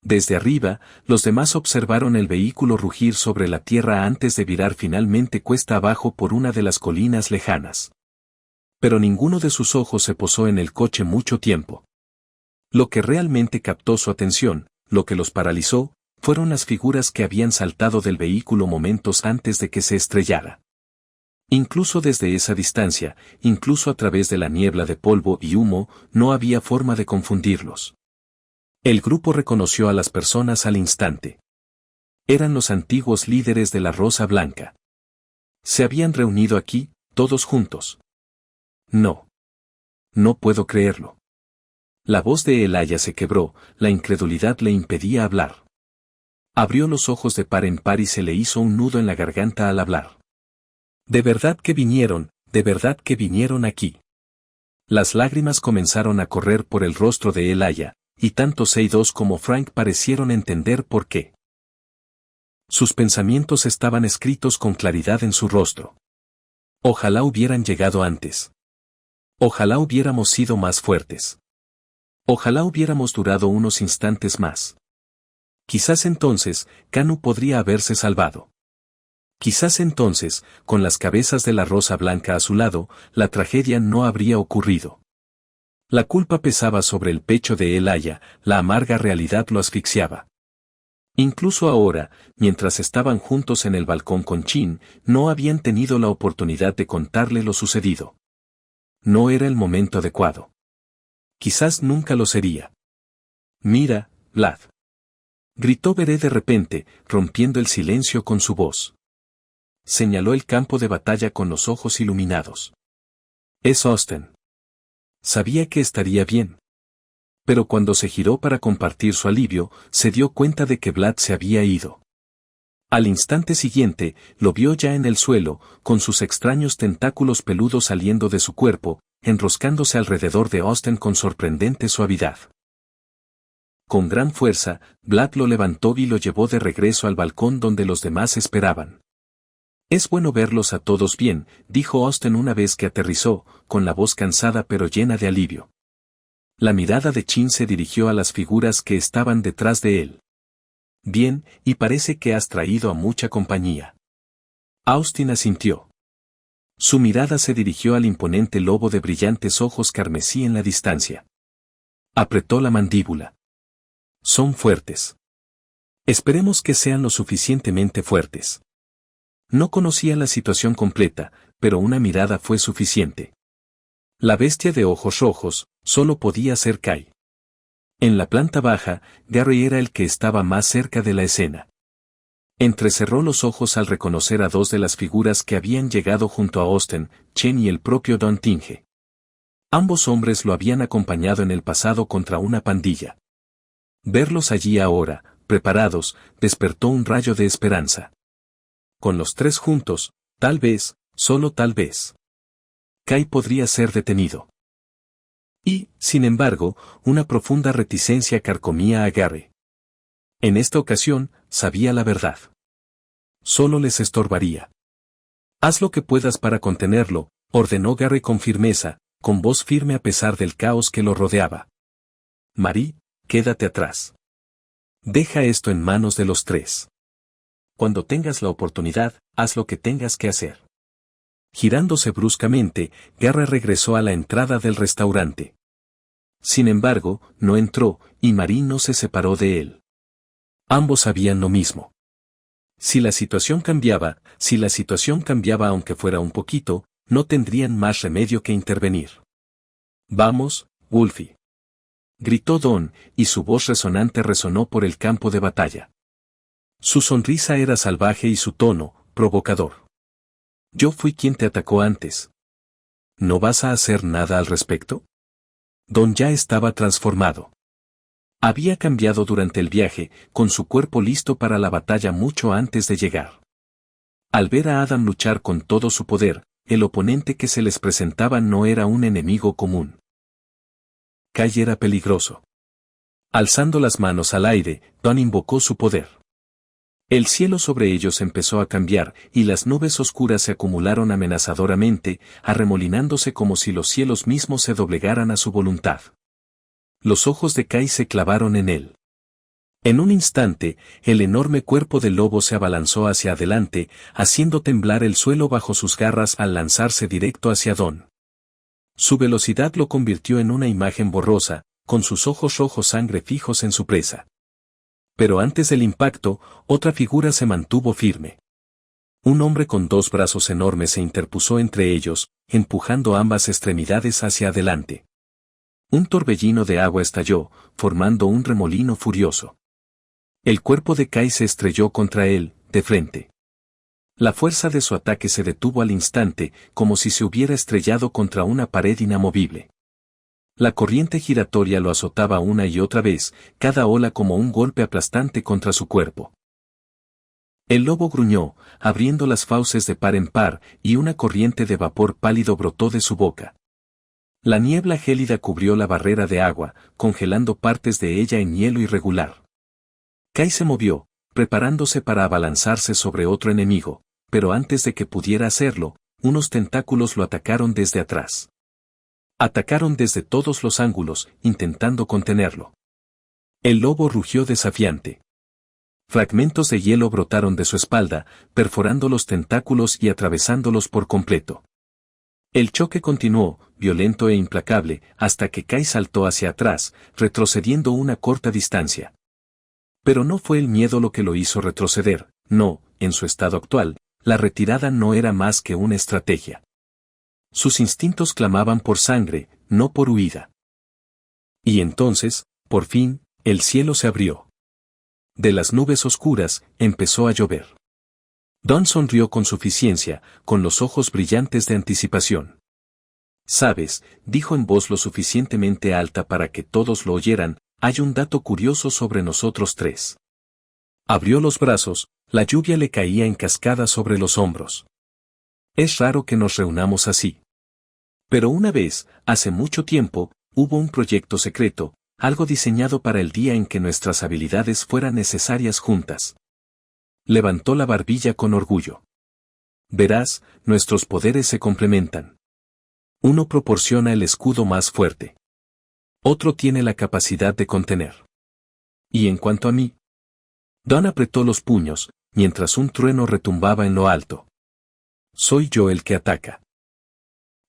Desde arriba, los demás observaron el vehículo rugir sobre la tierra antes de virar finalmente cuesta abajo por una de las colinas lejanas. Pero ninguno de sus ojos se posó en el coche mucho tiempo. Lo que realmente captó su atención, lo que los paralizó, fueron las figuras que habían saltado del vehículo momentos antes de que se estrellara. Incluso desde esa distancia, incluso a través de la niebla de polvo y humo, no había forma de confundirlos. El grupo reconoció a las personas al instante. Eran los antiguos líderes de la Rosa Blanca. Se habían reunido aquí, todos juntos. No. No puedo creerlo. La voz de Elaya se quebró, la incredulidad le impedía hablar. Abrió los ojos de par en par y se le hizo un nudo en la garganta al hablar. De verdad que vinieron aquí. Las lágrimas comenzaron a correr por el rostro de Elaya, y tanto Seidos como Frank parecieron entender por qué. Sus pensamientos estaban escritos con claridad en su rostro. Ojalá hubieran llegado antes. Ojalá hubiéramos sido más fuertes. Ojalá hubiéramos durado unos instantes más. Quizás entonces, Kanu podría haberse salvado. Quizás entonces, con las cabezas de la Rosa Blanca a su lado, la tragedia no habría ocurrido. La culpa pesaba sobre el pecho de Elaya, la amarga realidad lo asfixiaba. Incluso ahora, mientras estaban juntos en el balcón con Chin, no habían tenido la oportunidad de contarle lo sucedido. No era el momento adecuado. Quizás nunca lo sería. Mira, Vlad. Gritó Veré de repente, rompiendo el silencio con su voz. Señaló el campo de batalla con los ojos iluminados. Es Austin. Sabía que estaría bien. Pero cuando se giró para compartir su alivio, se dio cuenta de que Vlad se había ido. Al instante siguiente, lo vio ya en el suelo, con sus extraños tentáculos peludos saliendo de su cuerpo, enroscándose alrededor de Austin con sorprendente suavidad. Con gran fuerza, Vlad lo levantó y lo llevó de regreso al balcón donde los demás esperaban. Es bueno verlos a todos bien, dijo Austin una vez que aterrizó, con la voz cansada pero llena de alivio. La mirada de Chin se dirigió a las figuras que estaban detrás de él. Bien, y parece que has traído a mucha compañía. Austin asintió. Su mirada se dirigió al imponente lobo de brillantes ojos carmesí en la distancia. Apretó la mandíbula. Son fuertes. Esperemos que sean lo suficientemente fuertes. No conocía la situación completa, pero una mirada fue suficiente. La bestia de ojos rojos, solo podía ser Kai. En la planta baja, Gary era el que estaba más cerca de la escena. Entrecerró los ojos al reconocer a 2 de las figuras que habían llegado junto a Austin, Chen y el propio Don Tinge. Ambos hombres lo habían acompañado en el pasado contra una pandilla. Verlos allí ahora, preparados, despertó un rayo de esperanza. Con los 3 juntos, tal vez, solo tal vez, Kai podría ser detenido. Y, sin embargo, una profunda reticencia carcomía a Gary. En esta ocasión, sabía la verdad. Solo les estorbaría. Haz lo que puedas para contenerlo, ordenó Gary con firmeza, con voz firme a pesar del caos que lo rodeaba. Marie, quédate atrás. Deja esto en manos de los tres. Cuando tengas la oportunidad, haz lo que tengas que hacer. Girándose bruscamente, Gary regresó a la entrada del restaurante. Sin embargo, no entró, y Marie no se separó de él. Ambos sabían lo mismo. Si la situación cambiaba aunque fuera un poquito, no tendrían más remedio que intervenir. Vamos, Wolfie. Gritó Don, y su voz resonante resonó por el campo de batalla. Su sonrisa era salvaje y su tono, provocador. Yo fui quien te atacó antes. ¿No vas a hacer nada al respecto? Don ya estaba transformado. Había cambiado durante el viaje, con su cuerpo listo para la batalla mucho antes de llegar. Al ver a Adam luchar con todo su poder, el oponente que se les presentaba no era un enemigo común. Kai era peligroso. Alzando las manos al aire, Don invocó su poder. El cielo sobre ellos empezó a cambiar, y las nubes oscuras se acumularon amenazadoramente, arremolinándose como si los cielos mismos se doblegaran a su voluntad. Los ojos de Kai se clavaron en él. En un instante, el enorme cuerpo del lobo se abalanzó hacia adelante, haciendo temblar el suelo bajo sus garras al lanzarse directo hacia Don. Su velocidad lo convirtió en una imagen borrosa, con sus ojos rojos sangre fijos en su presa. Pero antes del impacto, otra figura se mantuvo firme. Un hombre con dos brazos enormes se interpuso entre ellos, empujando ambas extremidades hacia adelante. Un torbellino de agua estalló, formando un remolino furioso. El cuerpo de Kai se estrelló contra él, de frente. La fuerza de su ataque se detuvo al instante, como si se hubiera estrellado contra una pared inamovible. La corriente giratoria lo azotaba una y otra vez, cada ola como un golpe aplastante contra su cuerpo. El lobo gruñó, abriendo las fauces de par en par, y una corriente de vapor pálido brotó de su boca. La niebla gélida cubrió la barrera de agua, congelando partes de ella en hielo irregular. Kai se movió, preparándose para abalanzarse sobre otro enemigo, pero antes de que pudiera hacerlo, unos tentáculos lo atacaron desde atrás. Atacaron desde todos los ángulos, intentando contenerlo. El lobo rugió desafiante. Fragmentos de hielo brotaron de su espalda, perforando los tentáculos y atravesándolos por completo. El choque continuó, violento e implacable, hasta que Kai saltó hacia atrás, retrocediendo una corta distancia. Pero no fue el miedo lo que lo hizo retroceder, no, en su estado actual, la retirada no era más que una estrategia. Sus instintos clamaban por sangre, no por huida. Y entonces, por fin, el cielo se abrió. De las nubes oscuras, empezó a llover. Don sonrió con suficiencia, con los ojos brillantes de anticipación. Sabes, dijo en voz lo suficientemente alta para que todos lo oyeran, hay un dato curioso sobre nosotros tres. Abrió los brazos, la lluvia le caía en cascada sobre los hombros. Es raro que nos reunamos así. Pero una vez, hace mucho tiempo, hubo un proyecto secreto, algo diseñado para el día en que nuestras habilidades fueran necesarias juntas. Levantó la barbilla con orgullo. Verás, nuestros poderes se complementan. Uno proporciona el escudo más fuerte. Otro tiene la capacidad de contener. Y en cuanto a mí, Don apretó los puños, mientras un trueno retumbaba en lo alto. Soy yo el que ataca.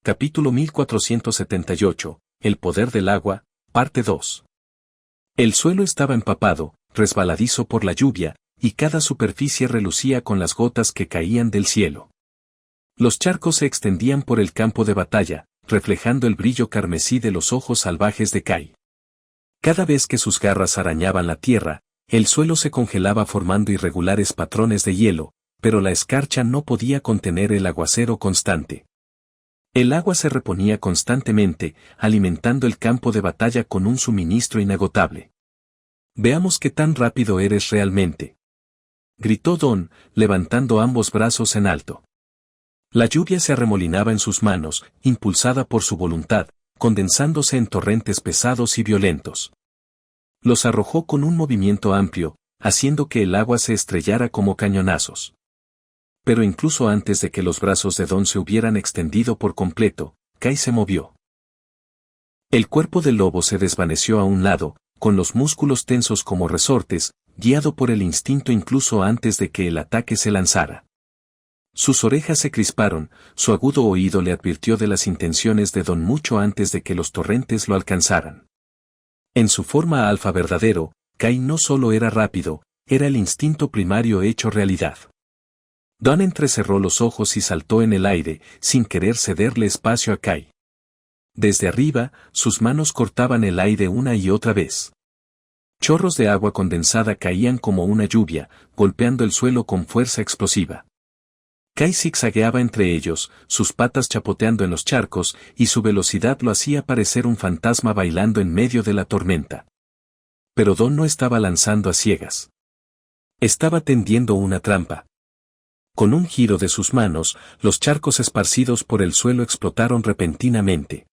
Capítulo 1478, El poder del agua, parte 2. El suelo estaba empapado, resbaladizo por la lluvia, y cada superficie relucía con las gotas que caían del cielo. Los charcos se extendían por el campo de batalla, reflejando el brillo carmesí de los ojos salvajes de Kai. Cada vez que sus garras arañaban la tierra, el suelo se congelaba formando irregulares patrones de hielo, pero la escarcha no podía contener el aguacero constante. El agua se reponía constantemente, alimentando el campo de batalla con un suministro inagotable. Veamos qué tan rápido eres realmente. Gritó Don, levantando ambos brazos en alto. La lluvia se arremolinaba en sus manos, impulsada por su voluntad, condensándose en torrentes pesados y violentos. Los arrojó con un movimiento amplio, haciendo que el agua se estrellara como cañonazos. Pero incluso antes de que los brazos de Don se hubieran extendido por completo, Kai se movió. El cuerpo del lobo se desvaneció a un lado, con los músculos tensos como resortes, guiado por el instinto incluso antes de que el ataque se lanzara. Sus orejas se crisparon, su agudo oído le advirtió de las intenciones de Don mucho antes de que los torrentes lo alcanzaran. En su forma alfa verdadero, Kai no solo era rápido, era el instinto primario hecho realidad. Don entrecerró los ojos y saltó en el aire, sin querer cederle espacio a Kai. Desde arriba, sus manos cortaban el aire una y otra vez. Chorros de agua condensada caían como una lluvia, golpeando el suelo con fuerza explosiva. Kai zigzagueaba entre ellos, sus patas chapoteando en los charcos, y su velocidad lo hacía parecer un fantasma bailando en medio de la tormenta. Pero Don no estaba lanzando a ciegas. Estaba tendiendo una trampa. Con un giro de sus manos, los charcos esparcidos por el suelo explotaron repentinamente.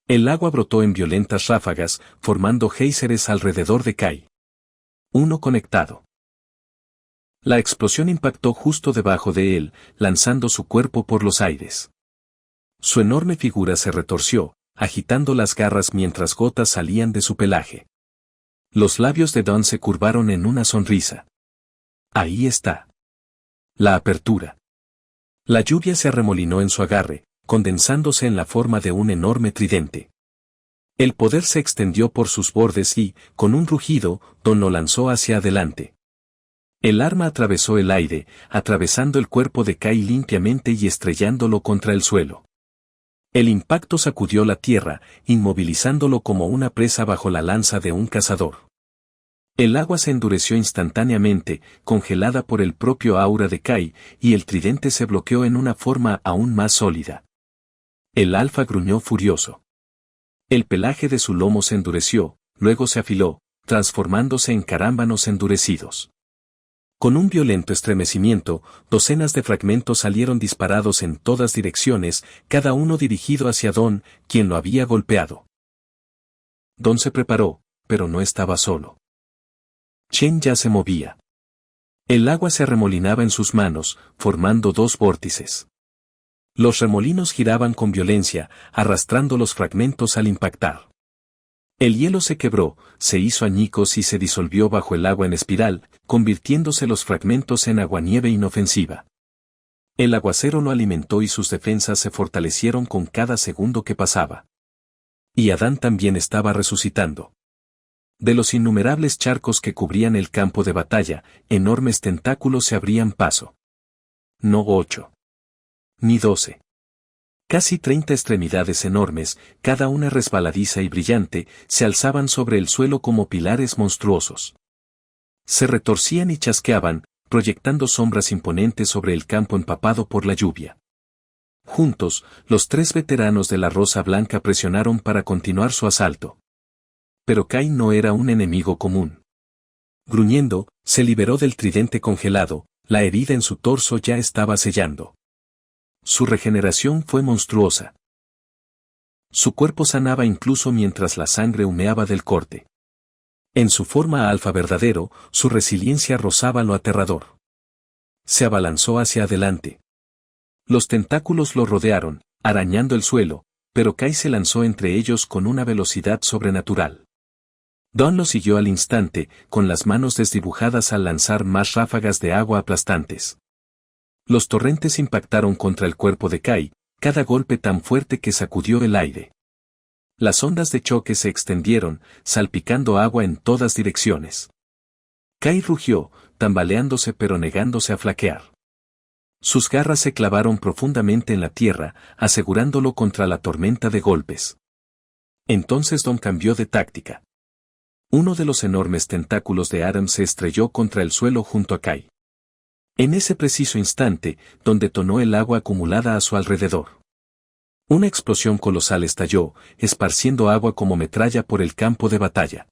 El agua brotó en violentas ráfagas, formando géiseres alrededor de Kai. Uno conectado. La explosión impactó justo debajo de él, lanzando su cuerpo por los aires. Su enorme figura se retorció, agitando las garras mientras gotas salían de su pelaje. Los labios de Don se curvaron en una sonrisa. Ahí está. La apertura. La lluvia se arremolinó en su agarre, condensándose en la forma de un enorme tridente. El poder se extendió por sus bordes y, con un rugido, Don lo lanzó hacia adelante. El arma atravesó el aire, atravesando el cuerpo de Kai limpiamente y estrellándolo contra el suelo. El impacto sacudió la tierra, inmovilizándolo como una presa bajo la lanza de un cazador. El agua se endureció instantáneamente, congelada por el propio aura de Kai, y el tridente se bloqueó en una forma aún más sólida. El alfa gruñó furioso. El pelaje de su lomo se endureció, luego se afiló, transformándose en carámbanos endurecidos. Con un violento estremecimiento, docenas de fragmentos salieron disparados en todas direcciones, cada uno dirigido hacia Don, quien lo había golpeado. Don se preparó, pero no estaba solo. Chen ya se movía. El agua se arremolinaba en sus manos, formando dos vórtices. Los remolinos giraban con violencia, arrastrando los fragmentos al impactar. El hielo se quebró, se hizo añicos y se disolvió bajo el agua en espiral, convirtiéndose los fragmentos en aguanieve inofensiva. El aguacero lo alimentó y sus defensas se fortalecieron con cada segundo que pasaba. Y Adán también estaba resucitando. De los innumerables charcos que cubrían el campo de batalla, enormes tentáculos se abrían paso. No 8. Ni 12. Casi 30 extremidades enormes, cada una resbaladiza y brillante, se alzaban sobre el suelo como pilares monstruosos. Se retorcían y chasqueaban, proyectando sombras imponentes sobre el campo empapado por la lluvia. Juntos, los tres veteranos de la Rosa Blanca presionaron para continuar su asalto. Pero Kai no era un enemigo común. Gruñendo, se liberó del tridente congelado, la herida en su torso ya estaba sellando. Su regeneración fue monstruosa. Su cuerpo sanaba incluso mientras la sangre humeaba del corte. En su forma alfa verdadero, su resiliencia rozaba lo aterrador. Se abalanzó hacia adelante. Los tentáculos lo rodearon, arañando el suelo, pero Kai se lanzó entre ellos con una velocidad sobrenatural. Don lo siguió al instante, con las manos desdibujadas al lanzar más ráfagas de agua aplastantes. Los torrentes impactaron contra el cuerpo de Kai, cada golpe tan fuerte que sacudió el aire. Las ondas de choque se extendieron, salpicando agua en todas direcciones. Kai rugió, tambaleándose pero negándose a flaquear. Sus garras se clavaron profundamente en la tierra, asegurándolo contra la tormenta de golpes. Entonces Don cambió de táctica. Uno de los enormes tentáculos de Adam se estrelló contra el suelo junto a Kai. En ese preciso instante, Don detonó el agua acumulada a su alrededor. Una explosión colosal estalló, esparciendo agua como metralla por el campo de batalla.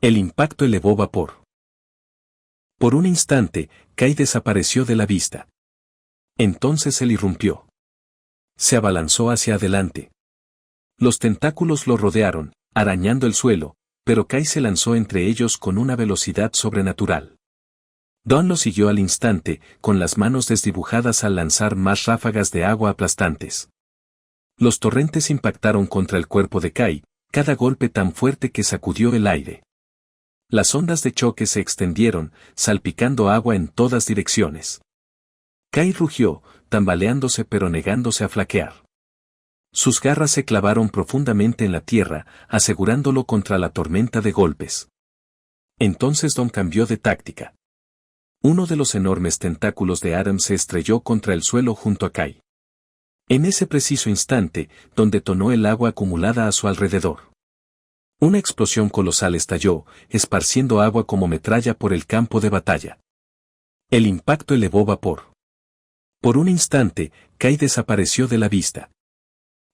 El impacto elevó vapor. Por un instante, Kai desapareció de la vista. Entonces él irrumpió. Se abalanzó hacia adelante. Los tentáculos lo rodearon, arañando el suelo, pero Kai se lanzó entre ellos con una velocidad sobrenatural. Dawn lo siguió al instante, con las manos desdibujadas al lanzar más ráfagas de agua aplastantes. Los torrentes impactaron contra el cuerpo de Kai, cada golpe tan fuerte que sacudió el aire. Las ondas de choque se extendieron, salpicando agua en todas direcciones. Kai rugió, tambaleándose pero negándose a flaquear. Sus garras se clavaron profundamente en la tierra, asegurándolo contra la tormenta de golpes. Entonces Dawn cambió de táctica. Uno de los enormes tentáculos de Adam se estrelló contra el suelo junto a Kai. En ese preciso instante, Dawn detonó el agua acumulada a su alrededor. Una explosión colosal estalló, esparciendo agua como metralla por el campo de batalla. El impacto elevó vapor. Por un instante, Kai desapareció de la vista.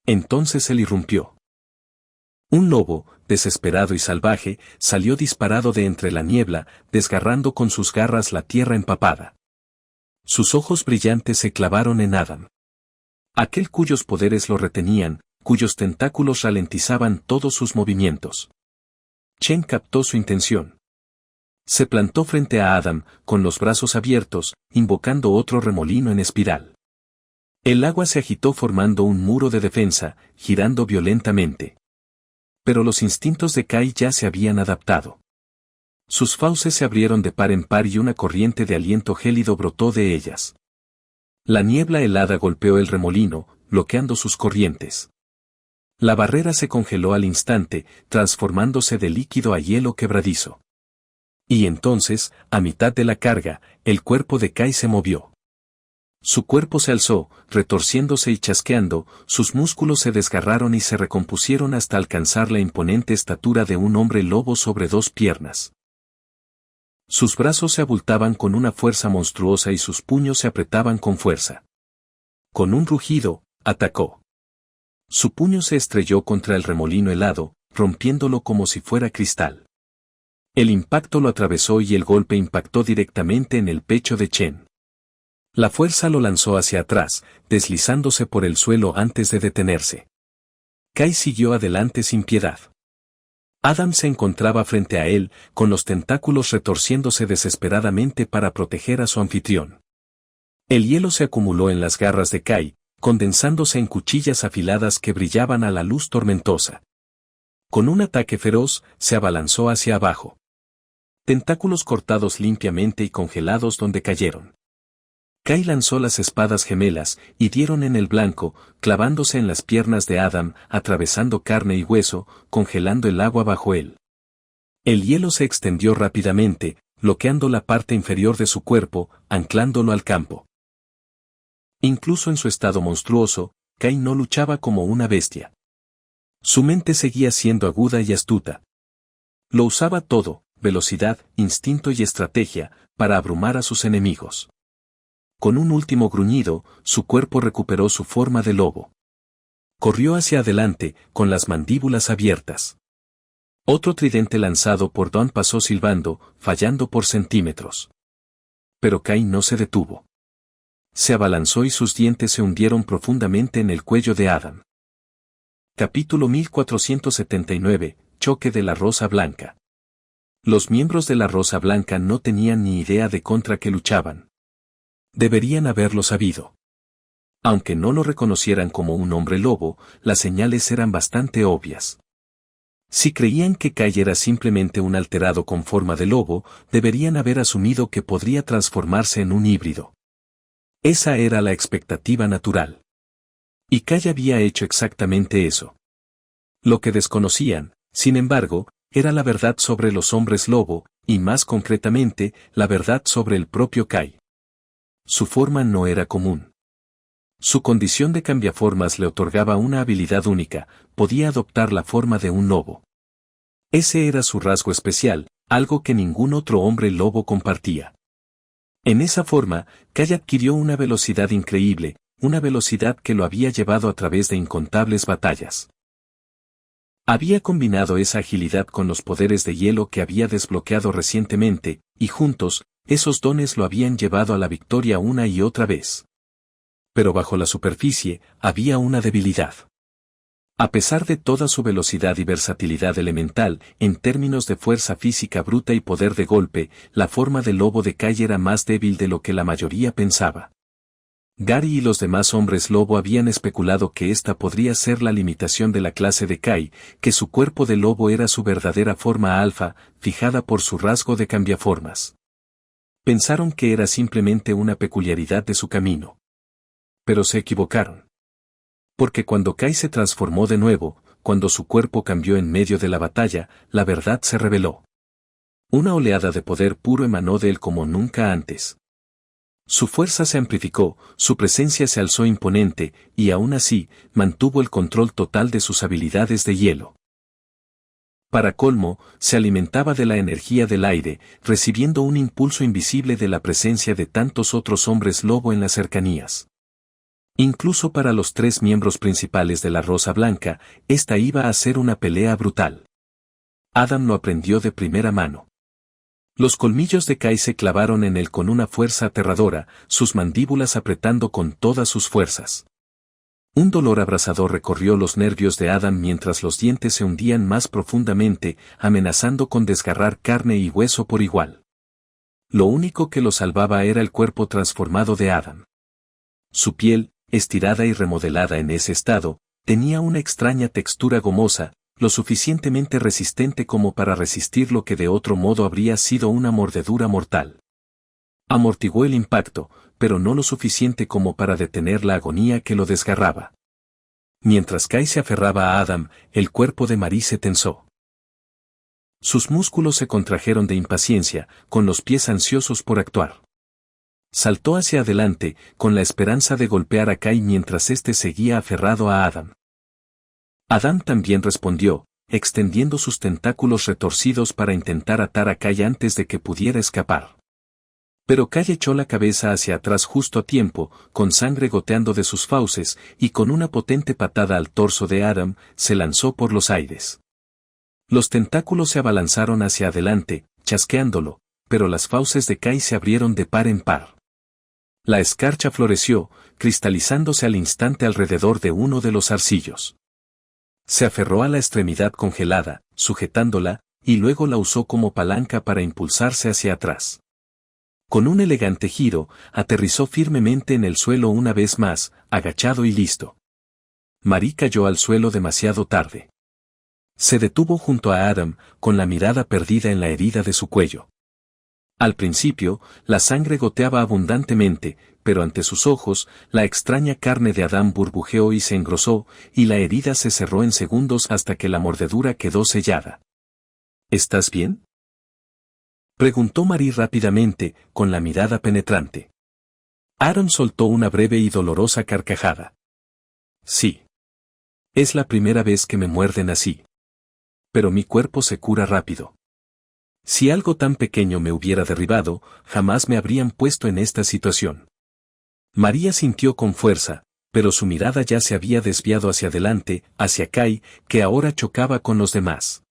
Entonces él irrumpió. Un lobo, desesperado y salvaje, salió disparado de entre la niebla, desgarrando con sus garras la tierra empapada. Sus ojos brillantes se clavaron en Adam. Aquel cuyos poderes lo retenían, cuyos tentáculos ralentizaban todos sus movimientos. Chen captó su intención. Se plantó frente a Adam, con los brazos abiertos, invocando otro remolino en espiral. El agua se agitó formando un muro de defensa, girando violentamente. Pero los instintos de Kai ya se habían adaptado. Sus fauces se abrieron de par en par y una corriente de aliento gélido brotó de ellas. La niebla helada golpeó el remolino, bloqueando sus corrientes. La barrera se congeló al instante, transformándose de líquido a hielo quebradizo. Y entonces, a mitad de la carga, el cuerpo de Kai se movió. Su cuerpo se alzó, retorciéndose y chasqueando, sus músculos se desgarraron y se recompusieron hasta alcanzar la imponente estatura de un hombre lobo sobre dos piernas. Sus brazos se abultaban con una fuerza monstruosa y sus puños se apretaban con fuerza. Con un rugido, atacó. Su puño se estrelló contra el remolino helado, rompiéndolo como si fuera cristal. El impacto lo atravesó y el golpe impactó directamente en el pecho de Chen. La fuerza lo lanzó hacia atrás, deslizándose por el suelo antes de detenerse. Kai siguió adelante sin piedad. Adam se encontraba frente a él, con los tentáculos retorciéndose desesperadamente para proteger a su anfitrión. El hielo se acumuló en las garras de Kai, condensándose en cuchillas afiladas que brillaban a la luz tormentosa. Con un ataque feroz, se abalanzó hacia abajo. Tentáculos cortados limpiamente y congelados donde cayeron. Kai lanzó las espadas gemelas, y dieron en el blanco, clavándose en las piernas de Adam, atravesando carne y hueso, congelando el agua bajo él. El hielo se extendió rápidamente, bloqueando la parte inferior de su cuerpo, anclándolo al campo. Incluso en su estado monstruoso, Kai no luchaba como una bestia. Su mente seguía siendo aguda y astuta. Lo usaba todo, velocidad, instinto y estrategia, para abrumar a sus enemigos. Con un último gruñido, su cuerpo recuperó su forma de lobo. Corrió hacia adelante, con las mandíbulas abiertas. Otro tridente lanzado por Dawn pasó silbando, fallando por centímetros. Pero Kai no se detuvo. Se abalanzó y sus dientes se hundieron profundamente en el cuello de Adam. Capítulo 1479, Choque de la Rosa Blanca. Los miembros de la Rosa Blanca no tenían ni idea de contra qué luchaban. Deberían haberlo sabido. Aunque no lo reconocieran como un hombre lobo, las señales eran bastante obvias. Si creían que Kai era simplemente un alterado con forma de lobo, deberían haber asumido que podría transformarse en un híbrido. Esa era la expectativa natural. Y Kai había hecho exactamente eso. Lo que desconocían, sin embargo, era la verdad sobre los hombres lobo, y más concretamente, la verdad sobre el propio Kai. Su forma no era común. Su condición de cambiaformas le otorgaba una habilidad única, podía adoptar la forma de un lobo. Ese era su rasgo especial, algo que ningún otro hombre lobo compartía. En esa forma, Kai adquirió una velocidad increíble, una velocidad que lo había llevado a través de incontables batallas. Había combinado esa agilidad con los poderes de hielo que había desbloqueado recientemente, y juntos, esos dones lo habían llevado a la victoria una y otra vez. Pero bajo la superficie, había una debilidad. A pesar de toda su velocidad y versatilidad elemental, en términos de fuerza física bruta y poder de golpe, la forma del lobo de Kai era más débil de lo que la mayoría pensaba. Gary y los demás hombres lobo habían especulado que esta podría ser la limitación de la clase de Kai, que su cuerpo de lobo era su verdadera forma alfa, fijada por su rasgo de cambiaformas. Pensaron que era simplemente una peculiaridad de su camino. Pero se equivocaron. Porque cuando Kai se transformó de nuevo, cuando su cuerpo cambió en medio de la batalla, la verdad se reveló. Una oleada de poder puro emanó de él como nunca antes. Su fuerza se amplificó, su presencia se alzó imponente, y aún así, mantuvo el control total de sus habilidades de hielo. Para colmo, se alimentaba de la energía del aire, recibiendo un impulso invisible de la presencia de tantos otros hombres lobo en las cercanías. Incluso para los 3 miembros principales de la Rosa Blanca, esta iba a ser una pelea brutal. Adam lo aprendió de primera mano. Los colmillos de Kai se clavaron en él con una fuerza aterradora, sus mandíbulas apretando con todas sus fuerzas. Un dolor abrasador recorrió los nervios de Adam mientras los dientes se hundían más profundamente, amenazando con desgarrar carne y hueso por igual. Lo único que lo salvaba era el cuerpo transformado de Adam. Su piel, estirada y remodelada en ese estado, tenía una extraña textura gomosa, lo suficientemente resistente como para resistir lo que de otro modo habría sido una mordedura mortal. Amortiguó el impacto, pero no lo suficiente como para detener la agonía que lo desgarraba. Mientras Kai se aferraba a Adam, el cuerpo de Marie se tensó. Sus músculos se contrajeron de impaciencia, con los pies ansiosos por actuar. Saltó hacia adelante, con la esperanza de golpear a Kai mientras éste seguía aferrado a Adam. Adam también respondió, extendiendo sus tentáculos retorcidos para intentar atar a Kai antes de que pudiera escapar. Pero Kai echó la cabeza hacia atrás justo a tiempo, con sangre goteando de sus fauces, y con una potente patada al torso de Adam, se lanzó por los aires. Los tentáculos se abalanzaron hacia adelante, chasqueándolo, pero las fauces de Kai se abrieron de par en par. La escarcha floreció, cristalizándose al instante alrededor de uno de los zarcillos. Se aferró a la extremidad congelada, sujetándola, y luego la usó como palanca para impulsarse hacia atrás. Con un elegante giro, aterrizó firmemente en el suelo una vez más, agachado y listo. Marie cayó al suelo demasiado tarde. Se detuvo junto a Adam, con la mirada perdida en la herida de su cuello. Al principio, la sangre goteaba abundantemente, pero ante sus ojos, la extraña carne de Adam burbujeó y se engrosó, y la herida se cerró en segundos hasta que la mordedura quedó sellada. ¿Estás bien?, preguntó Marie rápidamente, con la mirada penetrante. Aaron soltó una breve y dolorosa carcajada. Sí. Es la primera vez que me muerden así. Pero mi cuerpo se cura rápido. Si algo tan pequeño me hubiera derribado, jamás me habrían puesto en esta situación. María sintió con fuerza, pero su mirada ya se había desviado hacia adelante, hacia Kai, que ahora chocaba con los demás.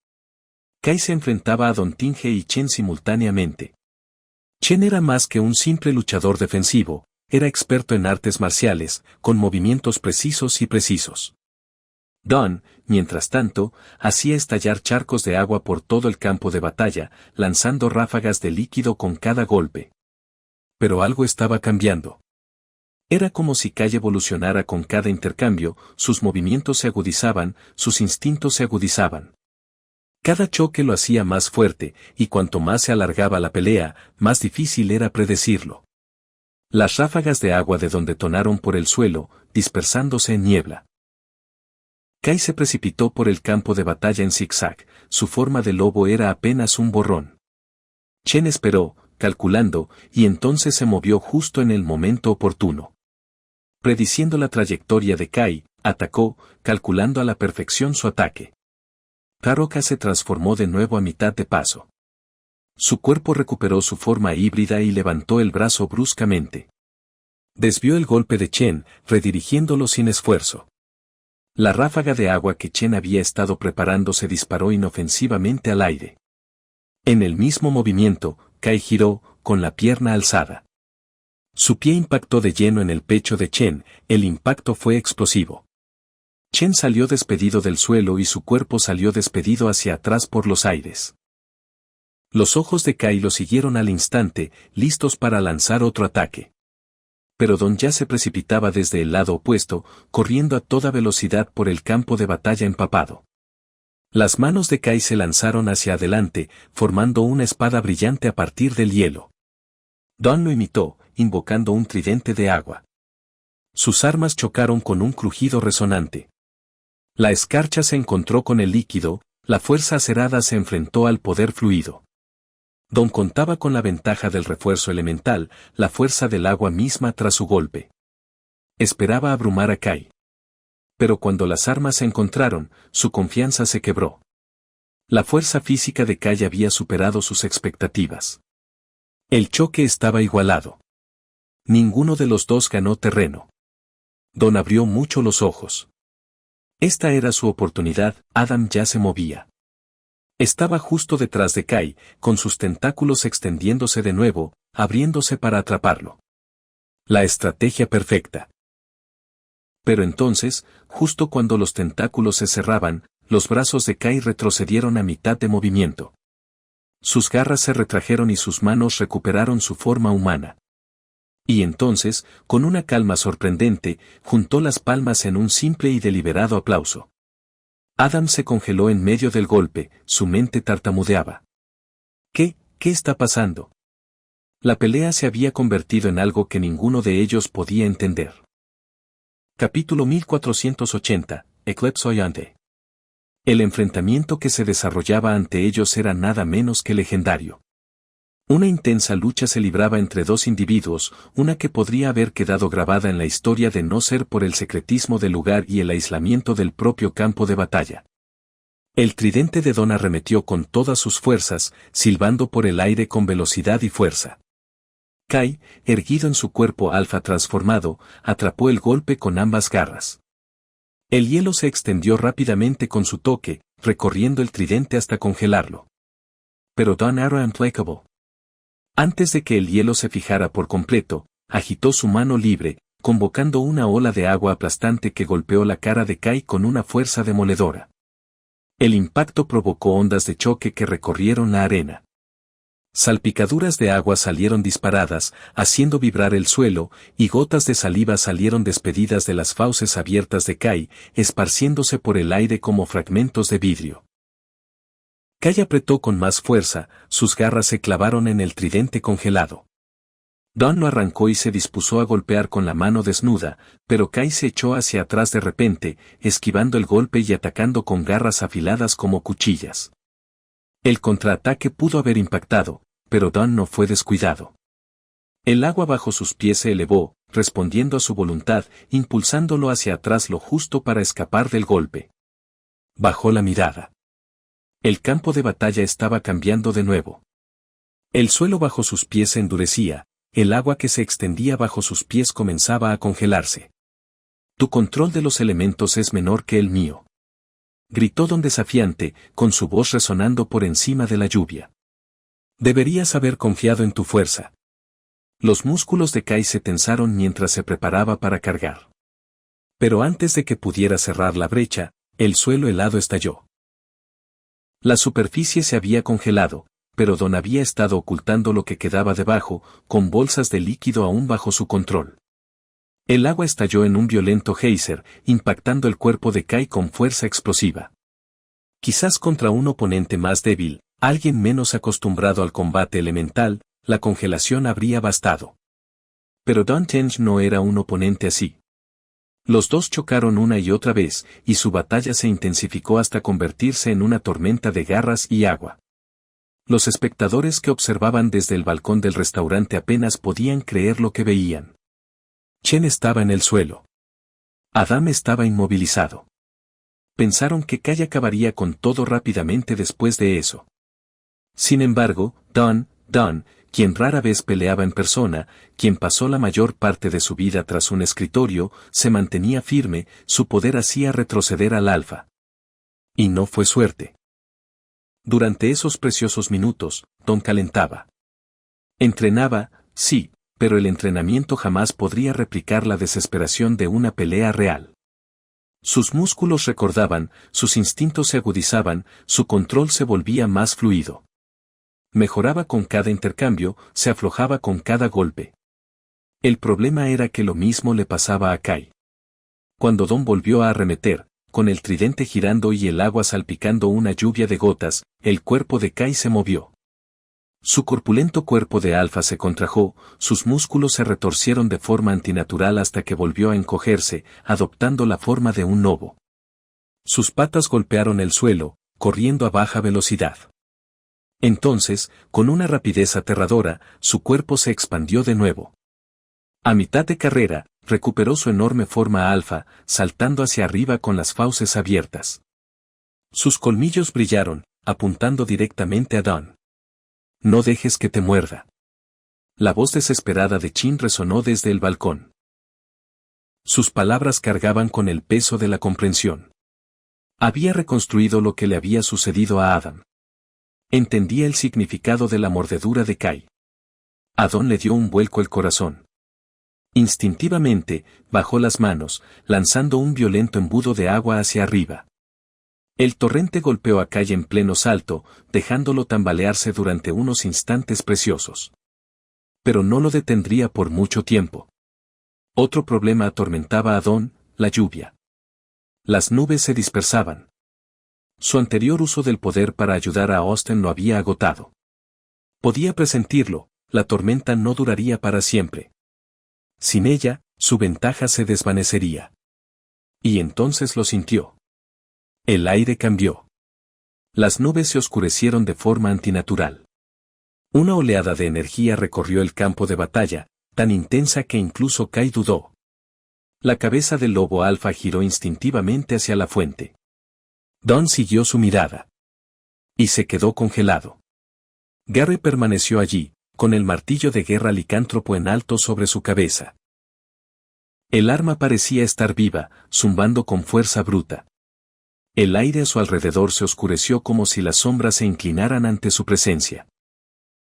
Kai se enfrentaba a Don Tinge y Chen simultáneamente. Chen era más que un simple luchador defensivo, era experto en artes marciales, con movimientos precisos. Don, mientras tanto, hacía estallar charcos de agua por todo el campo de batalla, lanzando ráfagas de líquido con cada golpe. Pero algo estaba cambiando. Era como si Kai evolucionara con cada intercambio, sus movimientos se agudizaban, sus instintos se agudizaban. Cada choque lo hacía más fuerte, y cuanto más se alargaba la pelea, más difícil era predecirlo. Las ráfagas de agua de Don detonaron por el suelo, dispersándose en niebla. Kai se precipitó por el campo de batalla en zigzag, su forma de lobo era apenas un borrón. Chen esperó, calculando, y entonces se movió justo en el momento oportuno. Prediciendo la trayectoria de Kai, atacó, calculando a la perfección su ataque. Taroka se transformó de nuevo a mitad de paso. Su cuerpo recuperó su forma híbrida y levantó el brazo bruscamente. Desvió el golpe de Chen, redirigiéndolo sin esfuerzo. La ráfaga de agua que Chen había estado preparando se disparó inofensivamente al aire. En el mismo movimiento, Kai giró, con la pierna alzada. Su pie impactó de lleno en el pecho de Chen, el impacto fue explosivo. Chen salió despedido del suelo y su cuerpo salió despedido hacia atrás por los aires. Los ojos de Kai lo siguieron al instante, listos para lanzar otro ataque. Pero Don ya se precipitaba desde el lado opuesto, corriendo a toda velocidad por el campo de batalla empapado. Las manos de Kai se lanzaron hacia adelante, formando una espada brillante a partir del hielo. Don lo imitó, invocando un tridente de agua. Sus armas chocaron con un crujido resonante. La escarcha se encontró con el líquido, la fuerza acerada se enfrentó al poder fluido. Don contaba con la ventaja del refuerzo elemental, la fuerza del agua misma tras su golpe. Esperaba abrumar a Kai. Pero cuando las armas se encontraron, su confianza se quebró. La fuerza física de Kai había superado sus expectativas. El choque estaba igualado. Ninguno de los dos ganó terreno. Don abrió mucho los ojos. Esta era su oportunidad, Adam ya se movía. Estaba justo detrás de Kai, con sus tentáculos extendiéndose de nuevo, abriéndose para atraparlo. La estrategia perfecta. Pero entonces, justo cuando los tentáculos se cerraban, los brazos de Kai retrocedieron a mitad de movimiento. Sus garras se retrajeron y sus manos recuperaron su forma humana. Y entonces, con una calma sorprendente, juntó las palmas en un simple y deliberado aplauso. Adam se congeló en medio del golpe, su mente tartamudeaba. ¿Qué está pasando? La pelea se había convertido en algo que ninguno de ellos podía entender. Capítulo 1480, Eclipse Oyante. El enfrentamiento que se desarrollaba ante ellos era nada menos que legendario. Una intensa lucha se libraba entre dos individuos, una que podría haber quedado grabada en la historia de no ser por el secretismo del lugar y el aislamiento del propio campo de batalla. El tridente de Don arremetió con todas sus fuerzas, silbando por el aire con velocidad y fuerza. Kai, erguido en su cuerpo alfa transformado, atrapó el golpe con ambas garras. El hielo se extendió rápidamente con su toque, recorriendo el tridente hasta congelarlo. Pero Don era implacable. Antes de que el hielo se fijara por completo, agitó su mano libre, convocando una ola de agua aplastante que golpeó la cara de Kai con una fuerza demoledora. El impacto provocó ondas de choque que recorrieron la arena. Salpicaduras de agua salieron disparadas, haciendo vibrar el suelo, y gotas de saliva salieron despedidas de las fauces abiertas de Kai, esparciéndose por el aire como fragmentos de vidrio. Kai apretó con más fuerza, sus garras se clavaron en el tridente congelado. Don lo arrancó y se dispuso a golpear con la mano desnuda, pero Kai se echó hacia atrás de repente, esquivando el golpe y atacando con garras afiladas como cuchillas. El contraataque pudo haber impactado, pero Don no fue descuidado. El agua bajo sus pies se elevó, respondiendo a su voluntad, impulsándolo hacia atrás lo justo para escapar del golpe. Bajó la mirada. El campo de batalla estaba cambiando de nuevo. El suelo bajo sus pies se endurecía, el agua que se extendía bajo sus pies comenzaba a congelarse. Tu control de los elementos es menor que el mío. Gritó Don desafiante, con su voz resonando por encima de la lluvia. Deberías haber confiado en tu fuerza. Los músculos de Kai se tensaron mientras se preparaba para cargar. Pero antes de que pudiera cerrar la brecha, el suelo helado estalló. La superficie se había congelado, pero Don había estado ocultando lo que quedaba debajo, con bolsas de líquido aún bajo su control. El agua estalló en un violento geyser, impactando el cuerpo de Kai con fuerza explosiva. Quizás contra un oponente más débil, alguien menos acostumbrado al combate elemental, la congelación habría bastado. Pero Don Tench no era un oponente así. Los dos chocaron una y otra vez, y su batalla se intensificó hasta convertirse en una tormenta de garras y agua. Los espectadores que observaban desde el balcón del restaurante apenas podían creer lo que veían. Chen estaba en el suelo. Adam estaba inmovilizado. Pensaron que Kai acabaría con todo rápidamente después de eso. Sin embargo, Don, quien rara vez peleaba en persona, quien pasó la mayor parte de su vida tras un escritorio, se mantenía firme, su poder hacía retroceder al alfa. Y no fue suerte. Durante esos preciosos minutos, Don calentaba. Entrenaba, sí, pero el entrenamiento jamás podría replicar la desesperación de una pelea real. Sus músculos recordaban, sus instintos se agudizaban, su control se volvía más fluido. Mejoraba con cada intercambio, se aflojaba con cada golpe. El problema era que lo mismo le pasaba a Kai. Cuando Don volvió a arremeter, con el tridente girando y el agua salpicando una lluvia de gotas, el cuerpo de Kai se movió. Su corpulento cuerpo de alfa se contrajo, sus músculos se retorcieron de forma antinatural hasta que volvió a encogerse, adoptando la forma de un lobo. Sus patas golpearon el suelo, corriendo a baja velocidad. Entonces, con una rapidez aterradora, su cuerpo se expandió de nuevo. A mitad de carrera, recuperó su enorme forma alfa, saltando hacia arriba con las fauces abiertas. Sus colmillos brillaron, apuntando directamente a Don. No dejes que te muerda. La voz desesperada de Chin resonó desde el balcón. Sus palabras cargaban con el peso de la comprensión. Había reconstruido lo que le había sucedido a Adam. Entendía el significado de la mordedura de Kai. A Don le dio un vuelco el corazón. Instintivamente, bajó las manos, lanzando un violento embudo de agua hacia arriba. El torrente golpeó a Kai en pleno salto, dejándolo tambalearse durante unos instantes preciosos. Pero no lo detendría por mucho tiempo. Otro problema atormentaba a Don, la lluvia. Las nubes se dispersaban. Su anterior uso del poder para ayudar a Austin lo había agotado. Podía presentirlo, la tormenta no duraría para siempre. Sin ella, su ventaja se desvanecería. Y entonces lo sintió. El aire cambió. Las nubes se oscurecieron de forma antinatural. Una oleada de energía recorrió el campo de batalla, tan intensa que incluso Kai dudó. La cabeza del lobo alfa giró instintivamente hacia la fuente. Don siguió su mirada. Y se quedó congelado. Gary permaneció allí, con el martillo de guerra licántropo en alto sobre su cabeza. El arma parecía estar viva, zumbando con fuerza bruta. El aire a su alrededor se oscureció como si las sombras se inclinaran ante su presencia.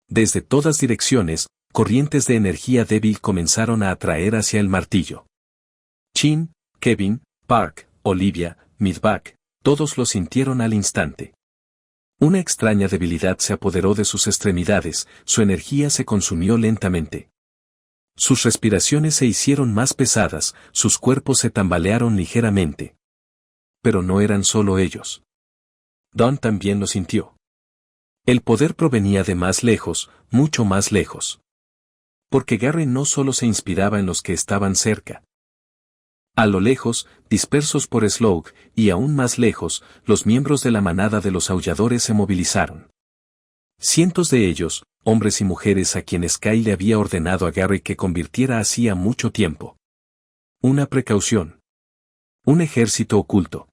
Desde todas direcciones, corrientes de energía débil comenzaron a atraer hacia el martillo. Chin, Kevin, Park, Olivia, Midback, todos lo sintieron al instante. Una extraña debilidad se apoderó de sus extremidades, su energía se consumió lentamente. Sus respiraciones se hicieron más pesadas, sus cuerpos se tambalearon ligeramente. Pero no eran solo ellos. Don también lo sintió. El poder provenía de más lejos, mucho más lejos. Porque Gary no solo se inspiraba en los que estaban cerca. A lo lejos, dispersos por Slough, y aún más lejos, los miembros de la manada de los aulladores se movilizaron. Cientos de ellos, hombres y mujeres a quienes Kai le había ordenado a Gary que convirtiera hacía mucho tiempo. Una precaución. Un ejército oculto.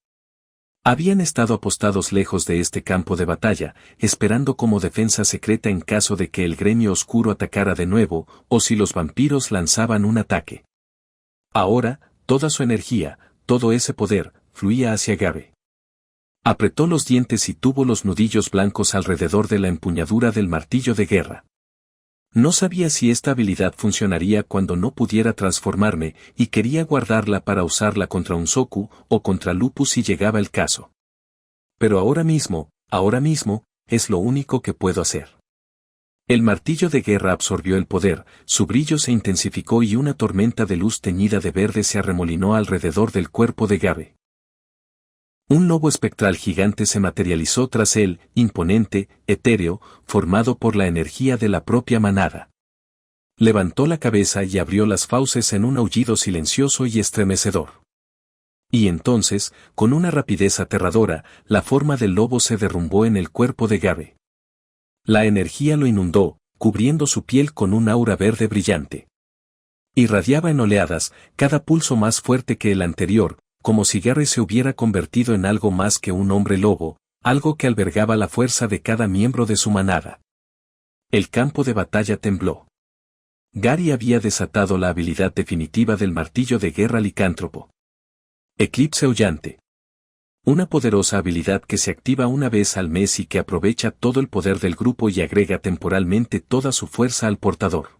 Habían estado apostados lejos de este campo de batalla, esperando como defensa secreta en caso de que el gremio oscuro atacara de nuevo, o si los vampiros lanzaban un ataque. Ahora, toda su energía, todo ese poder, fluía hacia Gary. Apretó los dientes y tuvo los nudillos blancos alrededor de la empuñadura del martillo de guerra. No sabía si esta habilidad funcionaría cuando no pudiera transformarme, y quería guardarla para usarla contra un Soku, o contra Lupus si llegaba el caso. Pero ahora mismo, es lo único que puedo hacer. El martillo de guerra absorbió el poder, su brillo se intensificó y una tormenta de luz teñida de verde se arremolinó alrededor del cuerpo de Gary. Un lobo espectral gigante se materializó tras él, imponente, etéreo, formado por la energía de la propia manada. Levantó la cabeza y abrió las fauces en un aullido silencioso y estremecedor. Y entonces, con una rapidez aterradora, la forma del lobo se derrumbó en el cuerpo de Gary. La energía lo inundó, cubriendo su piel con un aura verde brillante. Irradiaba en oleadas, cada pulso más fuerte que el anterior, como si Gary se hubiera convertido en algo más que un hombre lobo, algo que albergaba la fuerza de cada miembro de su manada. El campo de batalla tembló. Gary había desatado la habilidad definitiva del martillo de guerra licántropo. Eclipse aullante. Una poderosa habilidad que se activa una vez al mes y que aprovecha todo el poder del grupo y agrega temporalmente toda su fuerza al portador.